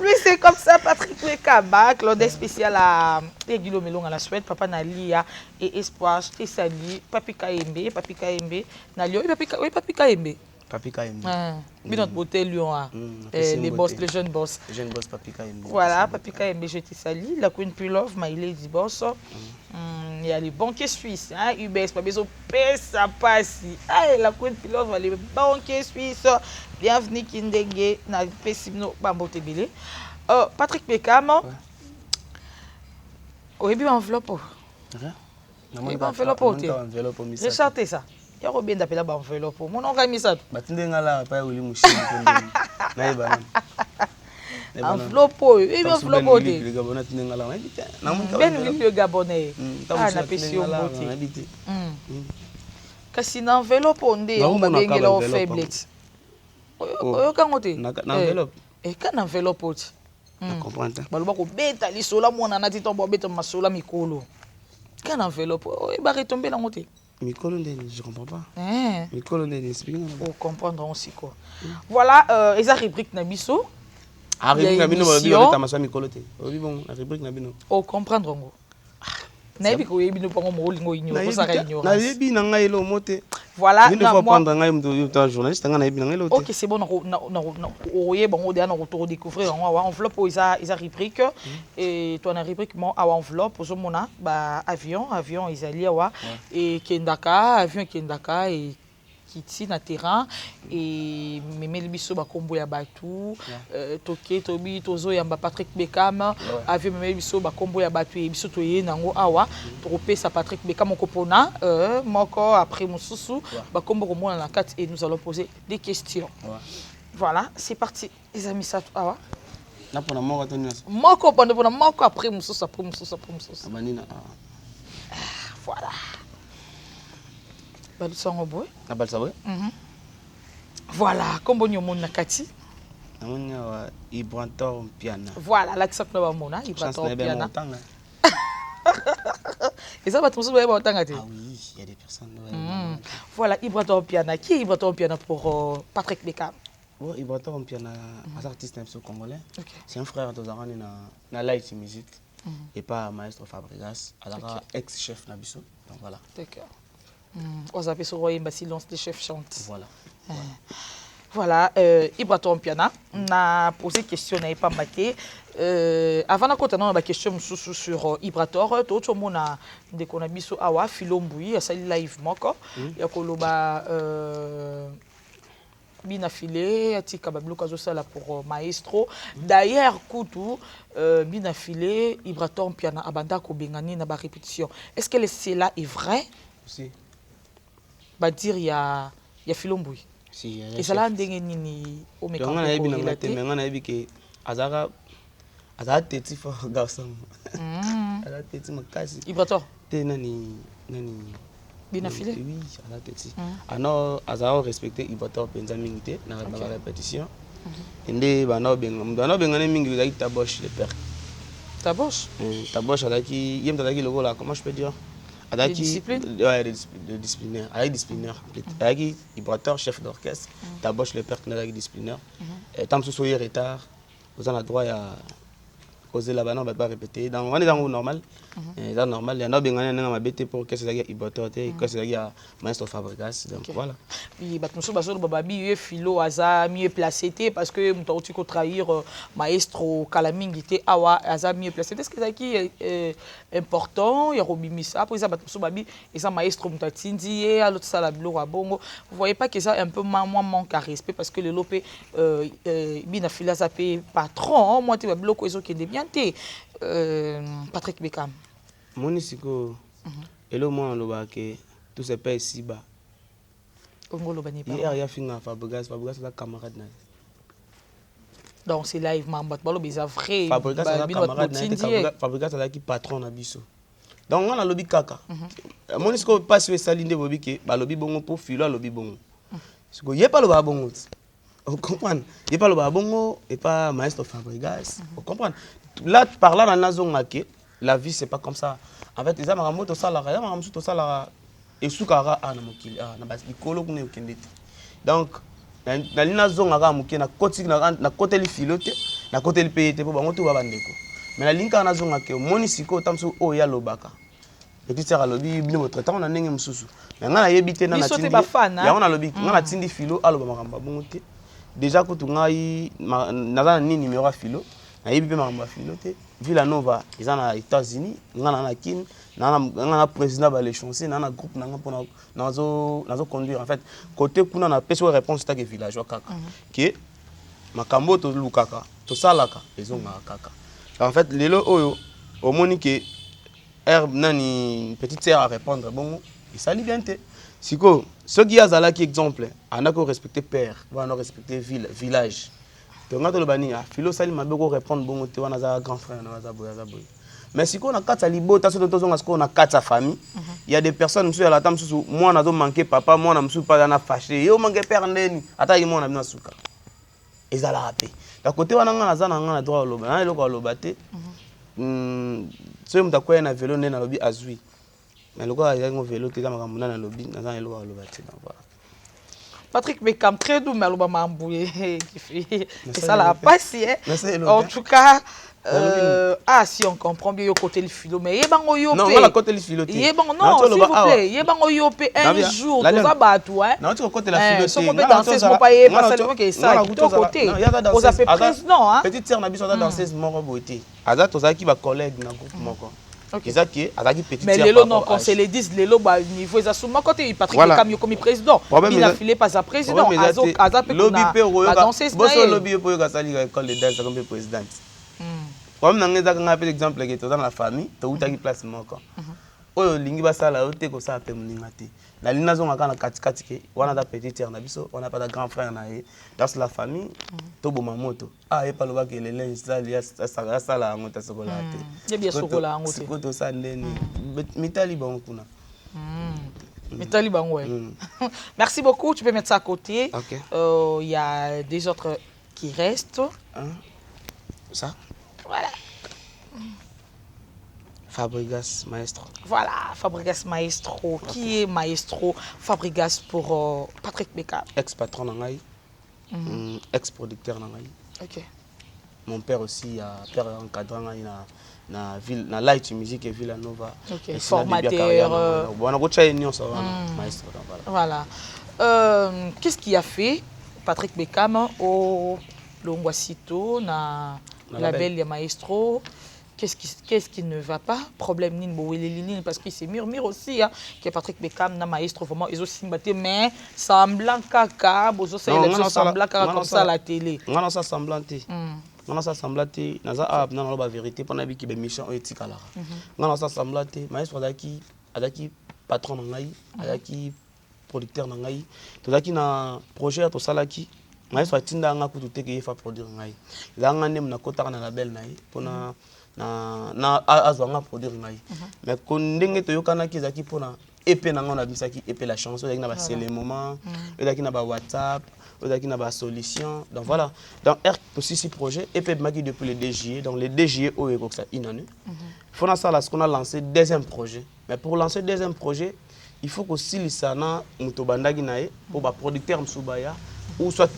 Speaker 3: Oui, c'est comme ça, Patrick Lekaba, Claude spécial à Guillaume Melon à la Suède, Papa Nalia et Espoir, et Sali, Papi Kaembe, Nalio, et Papi Kaembe.
Speaker 1: Papi Kaembe.
Speaker 3: Mais notre beauté, Lyon, les boss, les jeunes boss.
Speaker 1: Les jeunes boss, Papi Kaembe.
Speaker 3: Voilà, Papi Kaembe, je te salue. La Queen Pilov, My Lady Boss. Il y a les banquiers suisses, hein, UBS, pas besoin de ça passe. La Queen Pilov, les banquiers suisses. Bienvenue Kindenge, na Pessimno Bambote Bélé. Patrick Beckham. Oui, bien enveloppe. Enveloppe. J'ai chanté ça. Il y a bien d'appeler la enveloppe. Mon nom est mis ça. Enveloppe. Oui, bien enveloppe. Ben le Gabonais. Ah, na Pessimno Bambote. Kasi na enveloppe onde on va bien la faiblesse. Oyoka ngote
Speaker 1: na enveloppe
Speaker 3: ka na enveloppe oti
Speaker 1: comprendre
Speaker 3: baloba ko beta lisola mwana na titombo beta masola mikolo ka na enveloppe e ba retomber la ngote
Speaker 1: mikolo ndeni je comprends pas mikolo ndeni explique
Speaker 3: on comprendre aussi quoi voilà eza rubrique na biso
Speaker 1: rubrique na bino ba beta masola mikolo te obi bon rubrique na bino
Speaker 3: o comprendre ngo na yebi ko yebi no pango mo lingo inyo ko saka inyo
Speaker 1: na yebi na ngai lo mote.
Speaker 3: Voilà,
Speaker 1: il faut prendre un journaliste,
Speaker 3: ok, c'est bon, on a découvrir enveloppe, ils ont rubrique, et toi, on a rubrique, enveloppe, on a avion, ils allaient, et Kendaka, avion Kendaka, et Kitsi na terrain, et Memeli Bisso, Bakombo ya Batu, Toké, Tobi, Tozo, Yamba Patrick Beckham, avion Memeli Bisso, Bakombo ya Batu, et Bisso Toye, Nango, Awa, Tropé, sa Patrick Beckham, mon copona, Moko, après Moussoussou, Bakombo, Romon, la 4, et nous allons poser des questions. Voilà, c'est parti, les amis, ça, Awa. Moko, pendant Moko, après Moussoussou, après Moussoussou, après Moussoussou. Voilà. Voilà, comme on dit Nakati.
Speaker 1: Ibrator Piana.
Speaker 3: Voilà, l'accent de Mona, Ibrator Piana. Et ça va tout le monde. Ah
Speaker 1: oui, il y a des personnes.
Speaker 3: Voilà, Ibrator Piana. Qui est Ibrator Piana pour Patrick Beckham?
Speaker 1: Ibrator Piana, un artiste congolais. C'est un frère de Zara na Light Music et pas Maestro Fabregas, alors ex-chef Nabiso. Donc voilà.
Speaker 3: D'accord. On appelle sur le silence des chefs chantent.
Speaker 1: Voilà.
Speaker 3: Voilà, Ibrator Piana, on a posé question à pas maté. Avant de continuer la question sur Ibrator, tout le monde a des connaissances awa filomboui, ça live moko. Il y a koloba bina filé, atika babloka zosala pour maestro. D'ailleurs, koutou bina filé, Ibrator Piana abanda ko bengani na ba répétition. Est-ce que cela est vrai?
Speaker 1: Si.
Speaker 3: Ba dire il y a filomboui.
Speaker 1: Si,
Speaker 3: et ça l'a ndenge nini au mécanisme.
Speaker 1: On a eu bien maté, mais on a eu que azara teti fo garçon. Azara teti makasi.
Speaker 3: Ibrator.
Speaker 1: Te nani.
Speaker 3: Bien affilé.
Speaker 1: Oui, azara teti. Alors azara respecter Ibrator penza mingité na ba répétition. Ende bana bengane mingi za taboche le père.
Speaker 3: Taboche.
Speaker 1: Taboche alaki yem talaki logo là, comment je peux dire?
Speaker 3: De discipline?
Speaker 1: Ouais, de disciplinaire. Avec disciplinaire. Avec Ibrator, chef d'orchestre. Taboche, le père qui est disciplinaire. Tant que ce soit retard, vous avez le droit à causer là-bas, on ne va pas répéter. Donc, on est dans le normal. C'est normal. Il y a un bête pour que c'est Ibrator, que c'est Maestro Fabregas. Donc, voilà.
Speaker 3: Oui, babi philo aza mieux placé parce que tu peux trahir Maestro Kalaming était awa aza mieux placé. Est-ce que c'est important? Il y a Robimisa. Après ça, babi et ça Maestro Mtatindi et à l'autre ça la bleu à bongo. Vous voyez pas que ça un peu moins manque à respect parce que le lopé bina fila ça paye patron. Moi tu vas bloquer les autres qui est bien. Patrick Bekam.
Speaker 1: Monisiko, et le moins on que tout se paye si bas. Hier, il y a fini à Fabregas est un camarade.
Speaker 3: Donc c'est live, Mambat Balo, mais c'est vrai.
Speaker 1: Fabregas est un camarade, Fabregas est un patron à Bisso. Donc on a le lobby kaka. Monisiko pas sur Saline de Bobby qui est lobby bongo pour filer lobby bongo. Il n'y a pas le babongo. Vous comprenez? Il n'y a pas le babongo et pas Maestro Fabregas. Vous comprenez? Là, par là, dans la zone, la vie, c'est pas comme ça. En fait, les gens ont ça, et soukara na mokili na basi kolo kuna ukendete. Donc na lina zonga ka mokili na koti na côté li filote na côté li payete po bango to ba bandeko. Mais na linka na zonga ke moni siko tamso o ya lobaka. Petit sera lobi bino votre temps na ndenge mususu. Mais ngana yebite na tindi. Ya on a lobi ngana tindi filo aloba makamba bongo te. Déjà ko tungai na ni numéro filo. Na yebi pe makamba filo te. Villanova ils en aux États-Unis, ngana na kin. Nana président ba les chancer nana groupe nanga pour nazo conduire en fait côté kuna na peso réponse ta que villageois kaka qui makambo to lukaka to salaka ezonga kaka en fait lelo oyo au moni que herbe nani petite sœur à répondre bon il sali bien te siko ce qui a zala qui exemple anako respecter père va respecter village donc ngato le bani a philo sali mabeko répondre bon te wana za grand frère na za boya. Mais si on a quatre libota, on a quatre familles. Il y a des personnes qui à table moi on a manqué papa, moi on a pas na fâché. Yo manqué père ndeni, ata moi on a bien souka. Et ça la rappé. D'un côté on a na droit au loba, na loko lobate. So mta kwa na vélo na lobi azui. Mais loko ya ngo vélo te kama kamuna na lobi, na loko lobate donc voilà.
Speaker 3: Patrick Bekam très doux mais loba mamboué qui fait ça la passe. En tout cas si on comprend bien le côté le philo mais yebango yo
Speaker 1: non la côté le philo
Speaker 3: yebango non s'il vous plaît yebango yo pe un jour tout ça batou hein
Speaker 1: non tu côté la philo
Speaker 3: so peut danser so pas y pas seulement que ça tout côté aux appels président hein
Speaker 1: petite sœur na biso da danseuse moko beauté aza to za ki ba collègue na groupe moko ezaki azaki petite sœur
Speaker 3: mais lelo non quand c'est les 10 lelo ba niveau za suma côté Patrick Bekam yo comme président il a filé pas sa président aza pe
Speaker 1: lobby pe
Speaker 3: la danseuse
Speaker 1: boso lobby pe yo ka sali école de danse comme président. Comme dans les exemples, exemple, qui dans la famille, tu as une place moko. Oyo lingi basala ote ko sa pe muningati. La lina zonga kana katikati wana da petite sœur na biso, on a pas de grand frère na ye. Dans la famille, to boma moto. Ah, et pas le ba que les linges ça liya ça la ngota sokola te.
Speaker 3: Je bien sokola ngote.
Speaker 1: Sikoto sa ndeni. Mitali bango kuna.
Speaker 3: Mitali bango. Merci beaucoup, tu peux mettre ça à côté. Il y a des autres qui restent.
Speaker 1: Ça?
Speaker 3: Voilà.
Speaker 1: Fabregas Maestro.
Speaker 3: Voilà, Fabregas Maestro. Qui est Maestro Fabregas pour Patrick Bekam?
Speaker 1: Ex-patron Nangaï, ex-producteur Nangaï.
Speaker 3: Ok.
Speaker 1: Mon père aussi, père encadrant na ville na Light Music et Villanova.
Speaker 3: OK, formateur.
Speaker 1: Bon, on a gocha union ça maestro
Speaker 3: voilà. Qu'est-ce qui a fait Patrick Bekam au Longwasito na label ya maestro? Qu'est-ce qui ne va pas? Problème ni parce qu'il s'est murmure aussi hein, que Patrick Bekam na maestro vraiment ils aussi batté mais semblant caca bozo ça il semblant caca comme ça à la télé.
Speaker 1: On a ça semblanté. On a ça semblanté naza ab na la vérité pour na bi ki be mission éthique là. On a ça semblanté maestro adaki patron ngai adaki producteur ngai to daki na projet to salaki maestro atinda nga kutu teke fa produire ngai. Za nga nem na kota na label nai pona na azwanga produire ngai mais ko ndenge to yokana ki zaki pona EP na ngona bisaki EP la chanson zaki na ba c'est les moments zaki na ba WhatsApp zaki na ba solution donc voilà dans R aussi si projet EP maki depuis le DJE donc le DJE o eko ça une année faut na ça là ce qu'on a lancé deuxième projet mais pour lancer deuxième projet il faut que si lisana muto bandagi nae pour ba producteur msubaya ou soit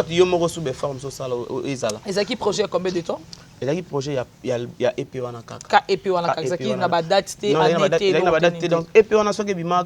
Speaker 1: yomoro sous be forme so sala ezala
Speaker 3: ezaki projet combien de temps?
Speaker 1: Et là, le projet, il y a EP wana kaka.
Speaker 3: Ka EP wana kaka. Zaki na ba date té année.
Speaker 1: Donc EP wana soki bima.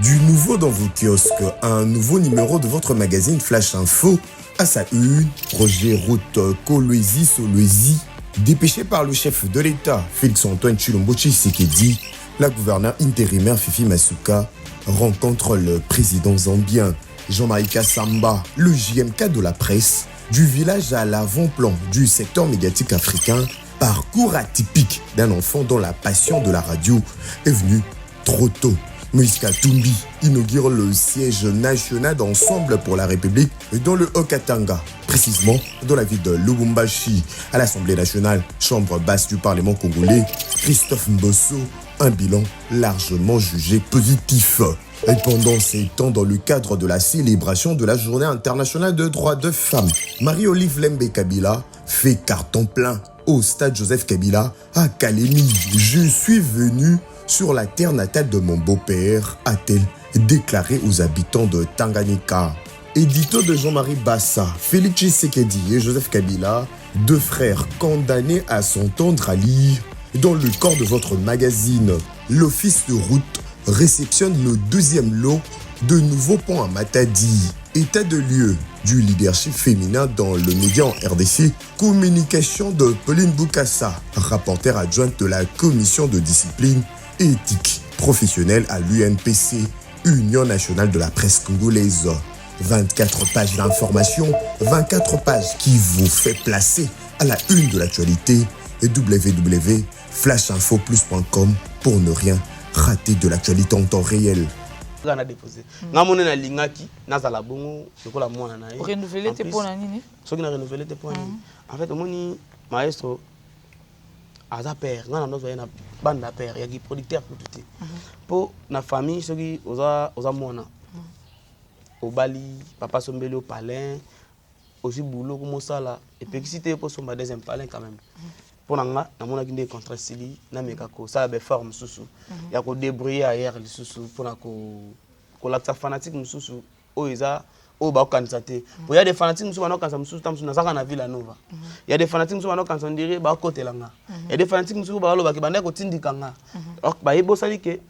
Speaker 12: Du nouveau dans vos kiosques, un nouveau numéro de votre magazine Flash Info à sa une, Roger Route Kolwezi Solwezi, dépêché par le chef de l'État, Félix-Antoine Tshilombo Tshisekedi, la gouverneure intérimaire Fifi Masuka rencontre le président zambien Jean-Marie Kassamba, le JMK de la presse. Du village à l'avant-plan du secteur médiatique africain, parcours atypique d'un enfant dont la passion de la radio est venue trop tôt. Moïse Katumbi inaugure le siège national d'Ensemble pour la République dans le Haut-Katanga, précisément dans la ville de Lubumbashi, à l'Assemblée nationale, chambre basse du Parlement congolais. Christophe Mbosso, un bilan largement jugé positif. Et pendant ces temps, dans le cadre de la célébration de la Journée internationale des droits de femmes, Marie-Olive Lembe Kabila fait carton plein au stade Joseph Kabila à Kalemi. Je suis venu sur la terre natale de mon beau-père, a-t-elle déclaré aux habitants de Tanganyika. Édito de Jean-Marie Bassa, Félix Tshisekedi et Joseph Kabila, deux frères condamnés à s'entendre à lire dans le corps de votre magazine. L'office de route réceptionne le deuxième lot de nouveaux ponts à Matadi. État de lieu du leadership féminin dans le média en RDC. Communication de Pauline Boukassa, rapporteure adjointe de la commission de discipline et éthique professionnelle à l'UNPC, Union nationale de la presse congolaise. 24 pages d'information, 24 pages qui vous fait placer à la une de l'actualité et www.flashinfoplus.com pour ne rien raté de l'actualité en temps réel.
Speaker 1: On a déposé. Na mona na lingaki na zala bongo sokola mwana na ye.
Speaker 3: Renouveler tes points nini?
Speaker 1: Soki na renouveler tes points. En fait omoni maestro aza père ngana ndo zoya na banda père ya ki producteur pour tout. Po na famille soki oza mwana. Obali papa sombeli au palin aussi boulot comme ça là et puis si tu es pour somba deuxième palin quand même. Pour nga na mona kinde contrat sili na mekako ça be forme susu ya ko débrouiller ailleurs le susu pour na ko la fanatique mususu oiza o ba candidater il y a des fanatiques mususu ba no kansa mususu tam na saka na Villanova il y a des fanatiques mususu ba no kansa ndire ba kotela nga il y a des fanatiques mususu ba loba ke banda ko tindika nga ok ba yebo salike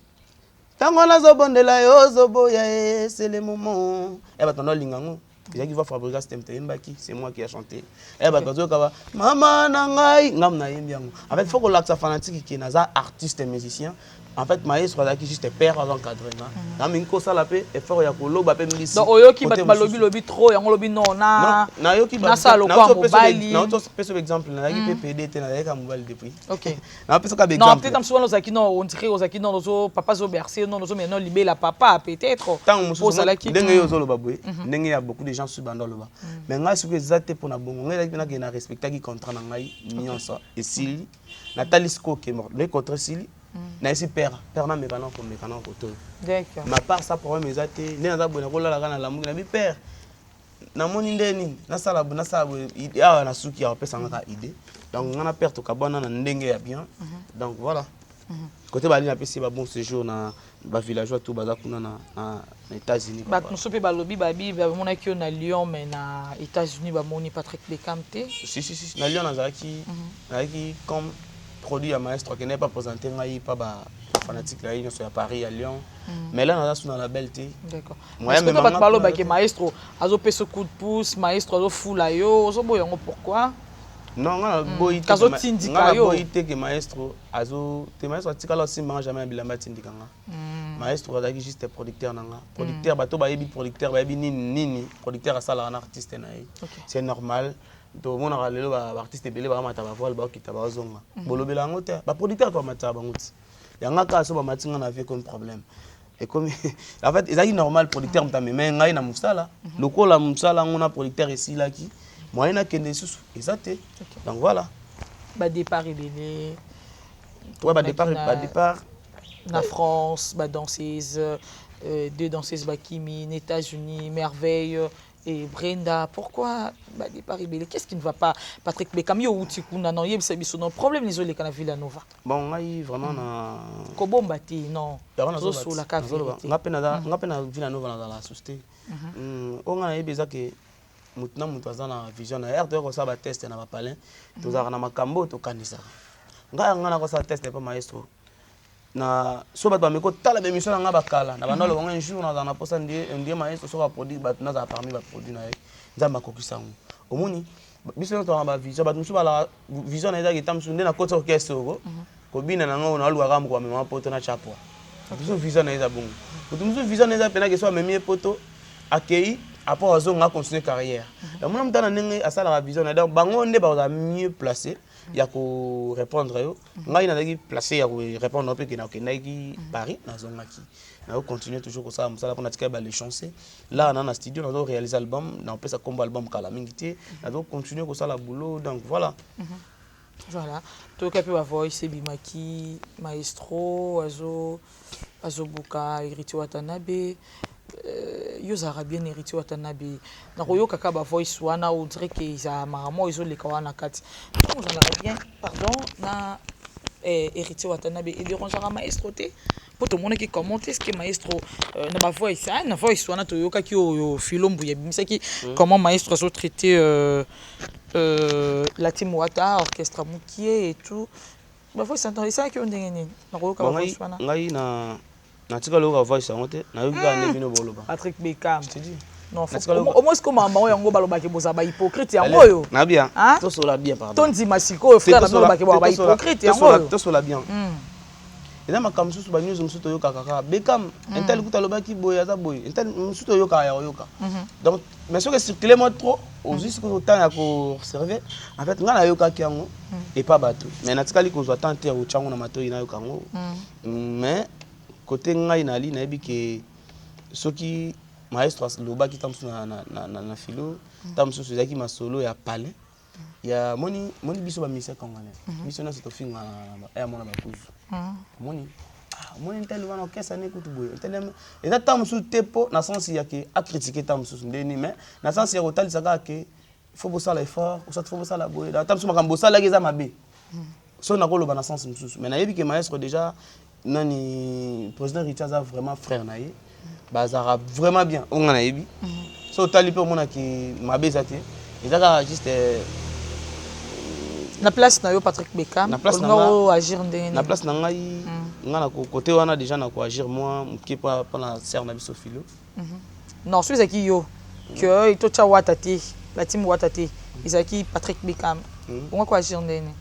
Speaker 1: tango na zo bondela yo zo boya c'est le moment e ba tondo lingango. Il y a qui va fabriquer c'est moi qui ai chanté. Eh ben quand maman nangai ngam na yembiango. En fait faut que l'axe fanatique qui est naza artiste et musicien. En fait maestro là qui juste père encadrement. Na minko ça la paix effort ya ko loba pe milisi.
Speaker 3: Donc oyoki bat balobi trop yango lobi non na
Speaker 1: yoki
Speaker 3: na ça lo kwa mobile.
Speaker 1: Na autre exemple na ki PPD te na ka mobile depuis.
Speaker 3: OK.
Speaker 1: Na peso ka exemple.
Speaker 3: Non peut-être souvent ozaki non on dirait ozaki non ozo papa zo bercer non ozo maintenant libérer la papa peut-être.
Speaker 1: Pour ça là qui ndenge yo zo loba boy. Ndenge ya beaucoup de gens sur bando loba. Mais nga suku ezate pour na bongo ngai na ke na respecter ki contrat na ngai nyonso et sili na talisco qui est mort. Le contrat sili na esi père na mekana ko to.
Speaker 3: D'accord.
Speaker 1: Ma part ça problème ezate ne na bona ko la kana la mungi na bi père na moni ndeni na sala ya na suki ya pesa ngaka idée donc ngana père to kabana na ndenge ya bien donc voilà Côté Bali, on a bon séjour dans les villageois, tout les États-Unis.
Speaker 3: Nous sommes balobi babi, on a qui na Lyon, mais na États-Unis, on est Patrick Beckham.
Speaker 1: Si, na Lyon, on a qui comme produit à maestro qui n'est pas présenté, pas fanatique là, ils sont à Paris, à Lyon. Mais là, on a sur la belle thé.
Speaker 3: D'accord. Est-ce que tu vas parler de maestro, azo fait ce coup de pouce, maestro azo fou là yo, azo boy pourquoi?
Speaker 1: Non, on a boy té que maestro azo, te maestro tikala aussi mange jamais bilamba tindikanga. Maestro azaki juste producteur nanga. Producteur bato ba yebi producteur ba yebi nini producteur asala un artiste na ye. C'est normal. Donc mon aralelo ba artiste belé ba mata ba voile ba kita ba zonga. Bolobela ngote ba producteur to mata ba nguti. Yanga ka so ba matinga na vie comme problème. Et comme en fait, ils ont normal producteur mtame mais ngai na musala. Lokola musala ngona producteur ici là qui moyen kende susu exact. Donc voilà.
Speaker 3: Ba départ belé.
Speaker 1: Ouais ba départ
Speaker 3: na France, ba danseuse deux danseuses Bakimi, aux États-Unis, Merveille et Brenda. Pourquoi bah départ belé? Qu'est-ce qui ne va pas? Patrick Beckham yo uti kuna non yeb sabi son problème les olé kana Villanova.
Speaker 1: Bon ngai vraiment na
Speaker 3: Kobomba ti non. Zo sur la carte.
Speaker 1: Ngapena Villanova na la société. On a yebeza que mutna mutazana vision na RDR ko sa ba test na ba palin. Tozaka na makambo to kanisa. Ngai ngana ko sa test pas maestro. Na so bato bameko tala bémission na nga bakala na banda longo un jour na posa ndie maestro so ba produit bato na za parmi ba produit na ye nzamba kokisa ngo omoni biso to ba vision bato musu bala vision na ezaki tamsu nde na kota orchestre ko bina na ngo na luwa kamko mema poto na chapo biso vision na eza bongo bato musu vision na eza pena ke so memi poto akei après azonga continuer carrière la mona mutana ndenge asala la vision na donc bango nde ba mieux placé il y a ko répondre yo ngai na daki placer ya ko répondre pe ke na ke naiki Paris na zonga ki na ko continuer toujours ko ça musala pona tika ba les chancer là na studio na do réaliser album na peut ça combo album kala mingité na do continuer ko ça la boulot donc voilà
Speaker 3: voilà to ka pe ba voice bimaki maestro azo buka Iriti Watanabe yozara bien hérité Watanabe na koyoka ka ba voice wana on dirait que ça maramo izo le kawana kati on j'aimerais bien pardon na hérité Watanabe et dérangera maestro té pour tout le monde qui commente ce que maestro na ba voice na voice wana to yoka ki o filombu ya bimisa ki comment maestro so traité la team Wata orchestre Mukie et tout ba voice entendre ça ki on ndengeni na koyoka ba voice wana
Speaker 1: ngai na tika loka voice yangote na yoka ne bino boloba
Speaker 3: Patrick Beckham je te dis non au moins comme maman yango baloba ke boza ba hypocrite yango yo
Speaker 1: na bien to sola bien pardon
Speaker 3: tondi masiko frère na baloba ke ba hypocrite yango
Speaker 1: to sola bien eza makambo susu ba news musu to yoka kaka Beckham intel kuta loba ki boya za boy intel musu to yoka ya yoka donc mais ce que circuler moi trop au juste que temps ya ko observer en fait ngana yoka ki yango et pas bateau mais na tika li ko zo tenter au chango na matoi na yoka ngo mais côté ngai na li na yebi ke soki maestro loba ki tamsu na philo tamsu zaki masolo ya palais ya moni biso ba misa congolais biso na to finga ya mona ba kuzu moni tel wana okesa ne kutu boye tel et tamsu tepo na sens ya ke a critiquer tamsu ndeni mais na sens ya otali saka ke faut bosser l'effort ou ça faut bosser la boye tamsu makambo sala ke za mabe so na ko loba na sens mususu mais na yebi ke maestro déjà nani président Richard a vraiment frère naïe bazara vraiment bien on a yebi so tali pe mona ki mabezate ezaka juste
Speaker 3: na place na yo Patrick Beckham
Speaker 1: na place
Speaker 3: na agir ndenge
Speaker 1: na place na ngai ngana ko côté wana déjà na ko agir moi qui pas na serre na biso philo
Speaker 3: non celui qui yo que to cha watati la team watati izaki Patrick Beckham on ko agir ndenge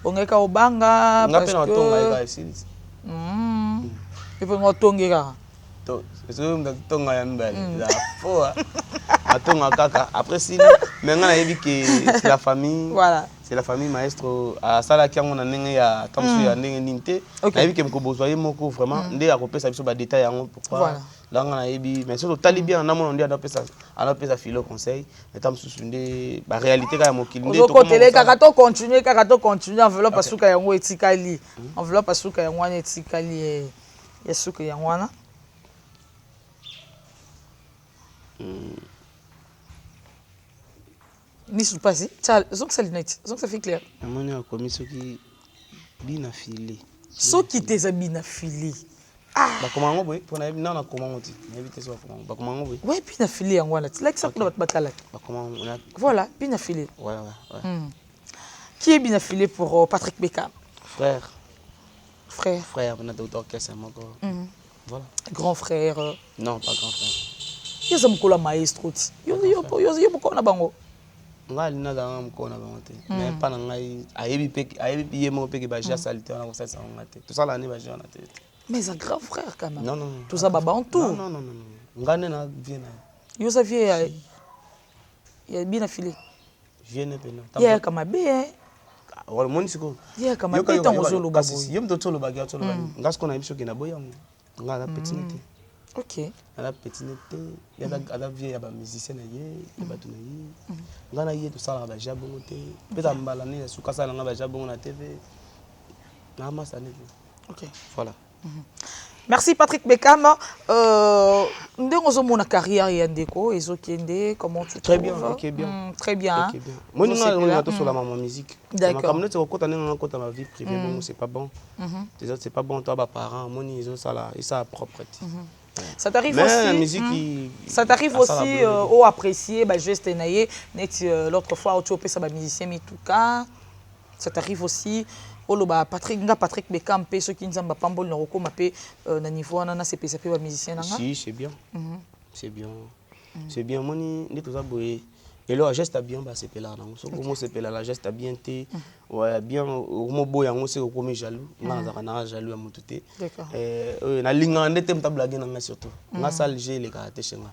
Speaker 3: on ngeka obanga
Speaker 1: parce que
Speaker 3: il faut ngotongera
Speaker 1: to c'est un tonga ya mbali la fois atonga kaka après si mais ngana yebi que c'est la famille
Speaker 3: voilà
Speaker 1: c'est la famille maestro à sala ki ngona ndenge ya tamsu ya ndenge ninte yebi que mko bozoye moko vraiment ndé a kopesa biso ba détail yango pourquoi là ngana yebi mais surtout tali bien na mono ndé ana pesa philo conseil mais tamsu ndé ba réalité ka ya mokili ndé
Speaker 3: to côté kaka to continuer enveloppe asuka yango etikali enveloppe asuka yango wana etikali ya suka yango wana ni sou passé ça zonk ça lunette zonk ça fait clair
Speaker 1: amoni a commis ce qui bien affilé
Speaker 3: So qui tes amis na filé.
Speaker 1: Ah. Bah comment on pour na non na comment on dit. Éviter ça comment. Bah comment on
Speaker 3: ouais puis na filé en voilà. Like ça pour batala.
Speaker 1: Bah comment on a.
Speaker 3: Voilà, puis na filé.
Speaker 1: Ouais.
Speaker 3: Qui est bien affilié pour Patrick Bekam?
Speaker 1: Frère.
Speaker 3: Frère,
Speaker 1: on a d'autres orchestres moi quoi. Voilà.
Speaker 3: Grand frère.
Speaker 1: Non, pas grand frère.
Speaker 3: Yo za mkola maestro ti. Yo mkola na bango.
Speaker 1: Ngali na za mkola bango te. Mais pas na ngai ayebi yemo pe ke ba ja salite na ko sa ngate. Tout ça l'année ba ja na te.
Speaker 3: Mais un grand frère quand même.
Speaker 1: Non.
Speaker 3: Tout ça baba en tout.
Speaker 1: Non. Ngane na viena.
Speaker 3: Yo za vie ya bien affilié.
Speaker 1: Viena pe non.
Speaker 3: Ya kama be.
Speaker 1: Wala moni siko.
Speaker 3: Ya kama be tango zolo babo.
Speaker 1: Yo mto tolo bagia tolo bagia. Ngasko na biso ke na boya. Ngala petite.
Speaker 3: OK.
Speaker 1: À la petite, il y a des vieilles musiciens, il y a des tout ça, il y a des TV.
Speaker 3: OK.
Speaker 1: Voilà.
Speaker 3: Merci Patrick Bekam. Ndenge carrière yandeko ezokende comment tu
Speaker 1: très bien, OK bien.
Speaker 3: Très bien.
Speaker 1: Moi on a tout sur la musique.
Speaker 3: D'accord.
Speaker 1: Comme tu côté dans ma vie privée, bon c'est pas bon. Les autres c'est pas bon toi parents, moi ils ont ça là, ils ça propre.
Speaker 3: Ça t'arrive aussi, ça t'arrive aussi au apprécier geste naie net l'autre fois tu opé ça ba musicien mais tout cas ça t'arrive aussi au loba Patrick Bekam pe ceux qui nzamba pambol na roko mapé na niveau na CPC pe ba musicien nanga.
Speaker 1: Si c'est bien. C'est bien. C'est bien moni ni tout ça boye. Et le geste bien bah c'est là non so comment c'est là la geste bien té ouais bien au boya on c'est au premier jaloux na jaloux à motuté na linga ndete mta blague na surtout na salle j'ai les gars chez moi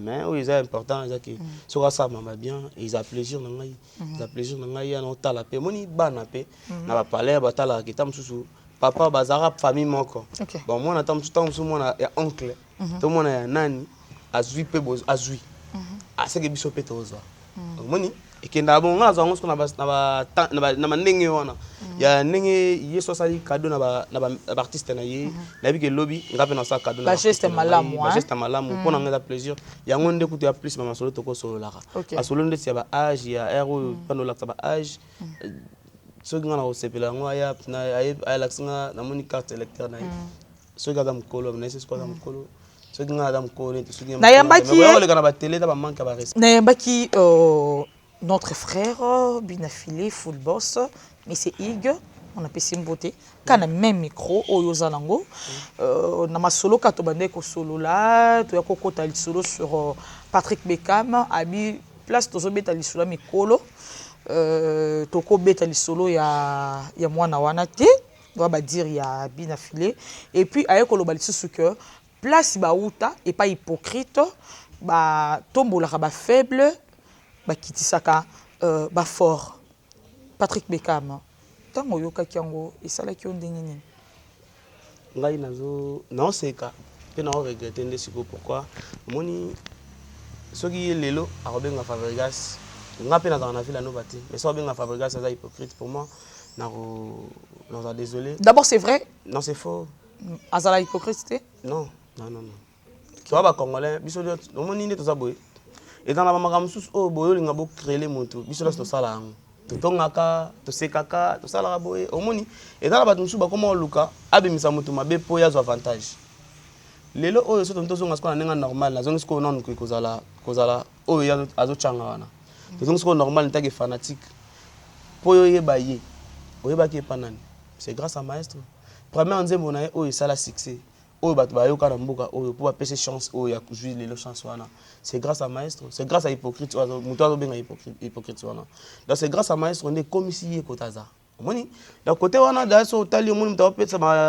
Speaker 1: mais oui c'est important ça que so ça m'a bien ils a plaisir na ngai ils a plaisir na ngai na tala pe moni bana pe na ba parler ba tala ki tam susu papa bazara famille moko bon moi na tam susu moi na oncle tout moi na nani azui pe azui c'est que biso pete ozwa moni ekenda bon ngaza ngo skona na mandenge wana ya ndenge yeso sali cadeau na ba artiste na ye na bike lobby ngape na sa cadeau
Speaker 3: ba geste malamu
Speaker 1: ba geste malamu pona ngeza plaisir ya ngonde kutu ya plus mama solo toko solo la a solo ndeti ya ba âge ya ero pano la ba âge so ngana o sepela ngo ya na ay laksinga na moni carte électeur na so gaza mkolo na c'est quoi mkolo
Speaker 3: Nayambaki notre frère Binafilé full boss mais c'est Ig on appelle Simboté quand même micro oyo zalango na masolo kato bande ko solo là to yako kota li solo sur Patrick Bekam abi place to zobeta li solo mikolo to ko beta li solo ya mwana wana te doit ba dire ya Binafilé et puis ayeko lo bali sous que place baouta et pas hypocrite ba tombola ba faible ba kitisaka ba fort Patrick Bekam tango yoka kiango esala ki ondenge nini
Speaker 1: ngai nazo non c'est ka pe na regretter ndesiko pourquoi moni soki lelo a robenga Fabregas nga pe na dans ville no bati mais so benga Fabregas ça hypocrite pour moi na désolé
Speaker 3: d'abord c'est vrai
Speaker 1: non c'est faux
Speaker 3: azala hypocrite
Speaker 1: non tu vois ba congolais biso no moni ne to za boy et dans la makambo sus o boyo linga bo créer moto biso la to sala ngo to tongaka to sekaka to sala boy o moni et dans la ba musu ba comment luka abimisa moto mabe po ya zo avantage lelo oyo so to zonga skona nenga normal na zonga sko non ko kozala oyo ya azo changa wana to zonga sko normal ntake fanatique po yo yeba ye oyeba ki panani c'est grâce à maestro premier nzembo na oyo sala succès oyo bato bayoka na mboka oyo po bapesa chance oyo ya jouer lelo chance wana c'est grâce à maestro c'est grâce à hypocrite moto azobenga hypocrite wana donc c'est grâce à maestro nde komisi ye kotaza omoni donc côté wana daso otali omoni moto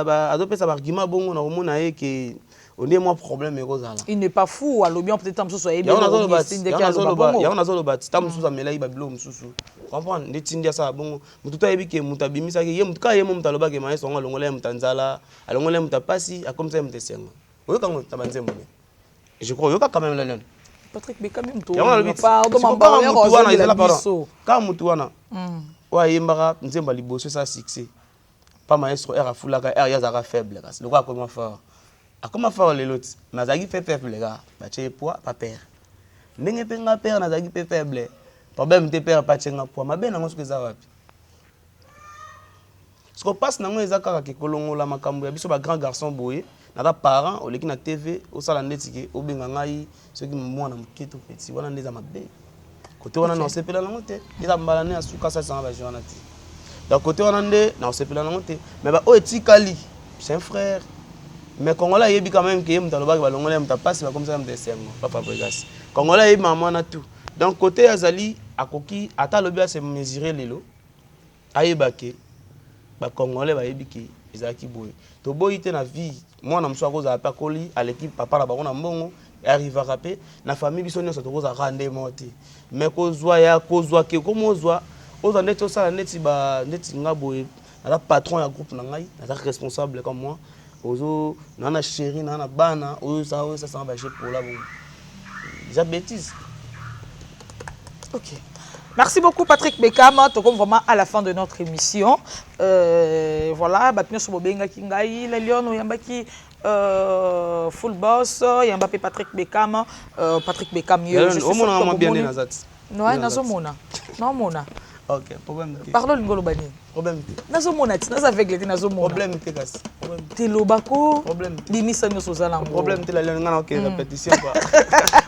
Speaker 1: azopesa argument bongo na omona ye ke on est moins problème ekozala
Speaker 3: il n'est pas fou alobi on peut-être tamsusu ayebi
Speaker 1: ya on azoloba tamsusu amelai babilo mususu comprendre nde tindi asa bongo mutu tayebi ke mutu abimisaki ye mutu ka ye mo mutu alobaki maestro ngo alongola ye mutu anzala alongola ye mutu apasi akomisa ye mutu esenga oyoka ngo tabanzembo ne je crois oyoka quand même la lone
Speaker 3: Patrick Bekam mutu
Speaker 1: ka mutu wana wa yembaka nzembo liboso sa succès pas maestro era fulaka era yazaka faible kasi lokwa comment fort comment faire les lots nazaki fait faible les gars ba tché poids pas père ndenge pe nga père nazaki pe faible problème te père pas tché nga poids mabe nango soki za wapi Ce qu'on passe nango ezaka ka kolongola makambo ya biso ba grand garçon boye na parent oleki na TV au sala netiki obenga ngai ceux qui mwana mketo petit wana ndeza mabe côté wana na osepela nango te eza mbala ne asuka ça ça ba journée ti donc côté wana nde na osepela nango te mais ba o etikali c'est un frère mais Congolais yebi quand même que mtaloba ba longola mtapasi ba comme ça mtesengo papa Bregas Congolais yebi maman na tout donc côté azali akoki ata lobia se mesurer lelo ayebake ba Congolais ba yebiki ezaki boye to boyi te na vie moi na mso akoza pa koli à l'équipe papa na bango na mbongo arriva rapé na famille biso nyonso to koza rande moti mais kozwa ya kozwa ke komo zwa oza neto sala neti ba neti nga boye na patron ya groupe na ngai na responsable comme moi ozo na chéri na bana ozo ça va pour la bon déjà bêtise.
Speaker 3: OK. Merci beaucoup Patrick Bekam, comme vraiment à la fin de notre émission. Voilà, batnu so bobenga kingai la lion yambaki full boss yambape Patrick Bekam mieux. Je suis sûr bien nazati. Non, nazomona. Non mona.
Speaker 1: OK, problème.
Speaker 3: Pardon ngolo bani.
Speaker 1: Problème.
Speaker 3: Nazomona, naza avec les nazomona.
Speaker 1: Problème te kas.
Speaker 3: Te lobako.
Speaker 1: Problème.
Speaker 3: Limisa nyoso zala ngo.
Speaker 1: Problème te la lion ngana OK répétition quoi.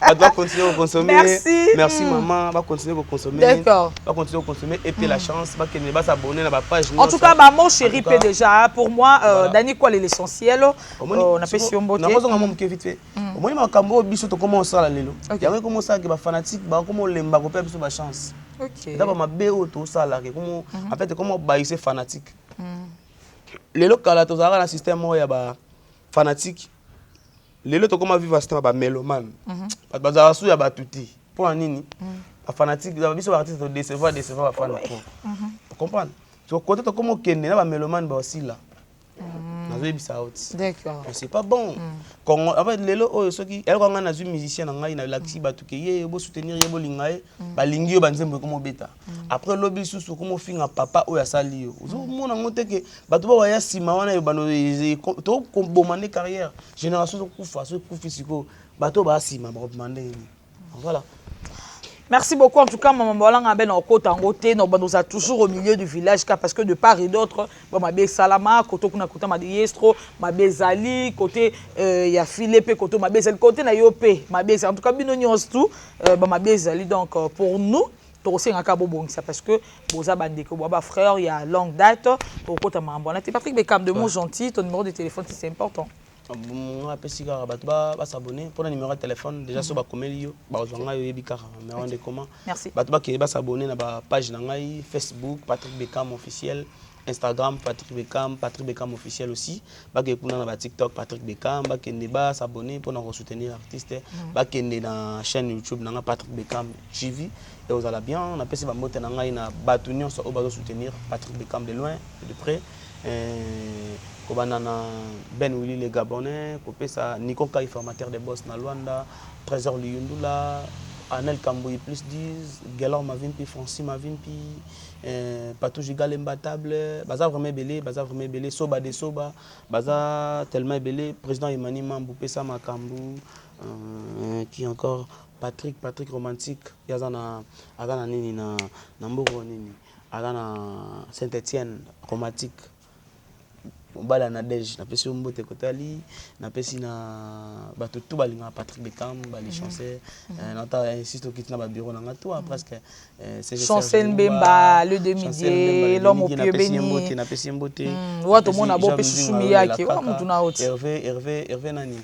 Speaker 1: On doit continuer à consommer.
Speaker 3: Merci.
Speaker 1: Merci maman, va continuer à consommer.
Speaker 3: D'accord.
Speaker 1: Va continuer à consommer et puis la chance va qu'elle va s'abonner à ma page.
Speaker 3: En tout cas, mon chéri P déjà pour moi Dani quoi l'essentiel. On a fait si on botte.
Speaker 1: Na mozo ngamo mke vite fait. Au moins makambo biso to comment ça la lelo. Ya ngo comment ça que ba fanatique ba comment lemba ko pe biso ba chance.
Speaker 3: OK.
Speaker 1: D'abord ma BO to ça là que comment en fait comment baisser fanatique. Lelo kala to zara na système ya ba fanatique. Lelo to comment vivre système ba mélomane. Ba zara su ya ba tuti. Pour nini? Ba fanatique ba biso ba artiste to décevoir ba fan ko. Tu comprends? Tu côté to comment kende na ba mélomane ba aussi là.
Speaker 3: D'accord.
Speaker 1: C'est pas bon. Quand en fait lelo oyo soki elle quand on a un musicien ngai na laxi batuke ye bo soutenir ye bo lingae ba lingio banzembo comme beta. Après lobby susu comme finga papa oyo asali yo. Ozo mona ngote ke batu ba ya sima wana yo bano to bomane carrière. Génération so kufa so kufi siko bato ba sima ba demander. Voilà.
Speaker 3: Merci beaucoup. En tout cas, maman Bolanga ben en côte en côté, nous sommes toujours au milieu du village parce que de part et d'autre, ma bé Salama, côté kuna côté ma Diestro, ma bé Zali, côté y a Philippe, côté ma bé Zali, côté na Yopé, ma bé en tout cas binonions tout, ma bé Zali donc pour nous. Aussi un cabo bon ça parce que boza bandeko boba frère il y a longue date pour côté maman Bolanga. Patrick Bekam de mon gentil, ton numéro de téléphone c'est important.
Speaker 1: On appelle si gars va s'abonner pour le numéro de téléphone déjà sur ba komelio ba ozanga yo yebika mais on est comment
Speaker 3: merci
Speaker 1: ba qui va s'abonner na ba page na ngai Facebook Patrick Bekam officiel Instagram Patrick Bekam officiel aussi ba ke kuna na ba TikTok Patrick Bekam ba kende ba s'abonner pour nous soutenir l'artiste ba kende na chaîne YouTube na Patrick Bekam TV et vous allez bien on appelle si ba moté na ngai na batunion so ba soutenir Patrick Bekam de loin et de près Kobanana Ben Willy les Gabonais, Kopesa Nico Kai formateur de boss na Luanda, Trésor Liyundula, Anel Kamboui plus 10, Gelor Mavimpi, Francis Mavimpi, Patou Gigal imbattable, Baza vraiment belé, Soba de Soba, Baza tellement belé, président Emmanuel Mambou, Pesa Makambou, qui encore Patrick romantique, Yazana Agana Nini na Mboro Nini, Agana Saint-Étienne romantique. Bala na Dej na pesi mbote kotali na pesi na bato tout balinga Patrick Bekam bali chancer na ta insiste okiti na ba bureau na ngato presque c'est
Speaker 3: Chancel Mbemba le demi-dieu l'homme au pied béni
Speaker 1: na pesi mbote
Speaker 3: wato mona bo pesi sumi yake wa mtu na oti
Speaker 1: Hervé nani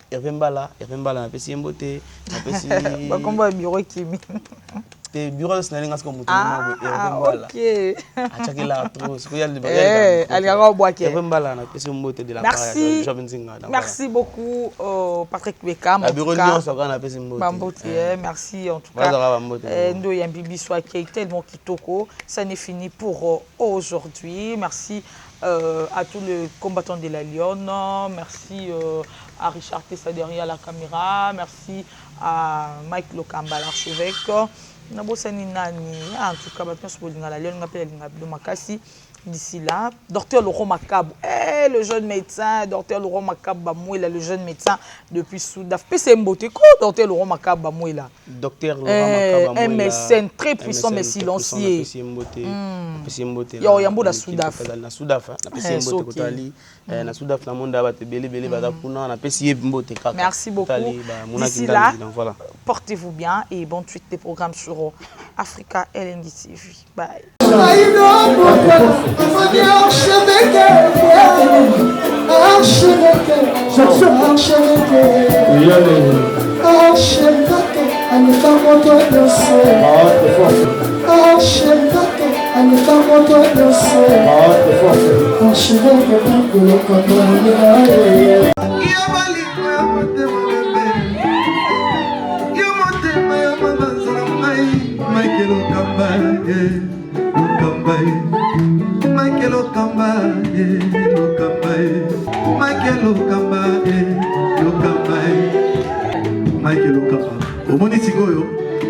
Speaker 1: Hervé Mbala na pesi mbote na pesi
Speaker 3: ba komba bureau kimi
Speaker 1: te bureau de snaling as comme Mbala
Speaker 3: OK
Speaker 1: achaki la trop ce qu'il y a le
Speaker 3: aliga boake
Speaker 1: Mbala na pesi mbote de la
Speaker 3: merci beaucoup Patrick Bekam
Speaker 1: en bureau nyonso ça na pesi
Speaker 3: mbote merci en tout cas ndo yambibi soit qui est tellement kitoko ça n'est fini pour aujourd'hui merci à tous les combattants de la Lyon merci à Richard Tessa derrière la caméra merci à Mike Lokamba l'archevêque Nabosani nani en tout cas batons bolinga la Lyon ngapela linga do makasi D'ici là, docteur Laurent Macabou, le jeune médecin, docteur Laurent Macabou Bamouela, le jeune médecin depuis Soudaf. Puis c'est Mbote, quoi, docteur Laurent Macabou Bamouela?
Speaker 1: Docteur Laurent Macabou Bamouela.
Speaker 3: Un médecin très puissant mais silencieux. Yo, Yambo da Soudaf.
Speaker 1: Na Soudaf, na pesi Mbote Kotali. Na Soudaf, na monde ba te bele bada kuna na pesi Mbote kaka.
Speaker 3: Merci beaucoup. D'ici là, portez-vous bien et bonne suite des programmes sur Africa Elengi TV. Bye.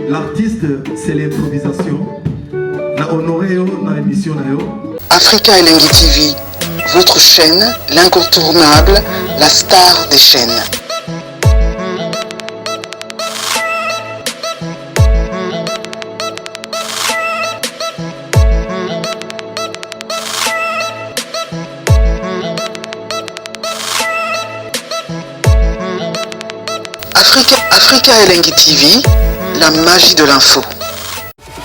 Speaker 7: L'artiste, c'est l'improvisation. Na honoré dans l'émission.
Speaker 8: Africa Elengi TV, votre chaîne, l'incontournable, la star des chaînes. Africa Elengi TV, la magie de l'info.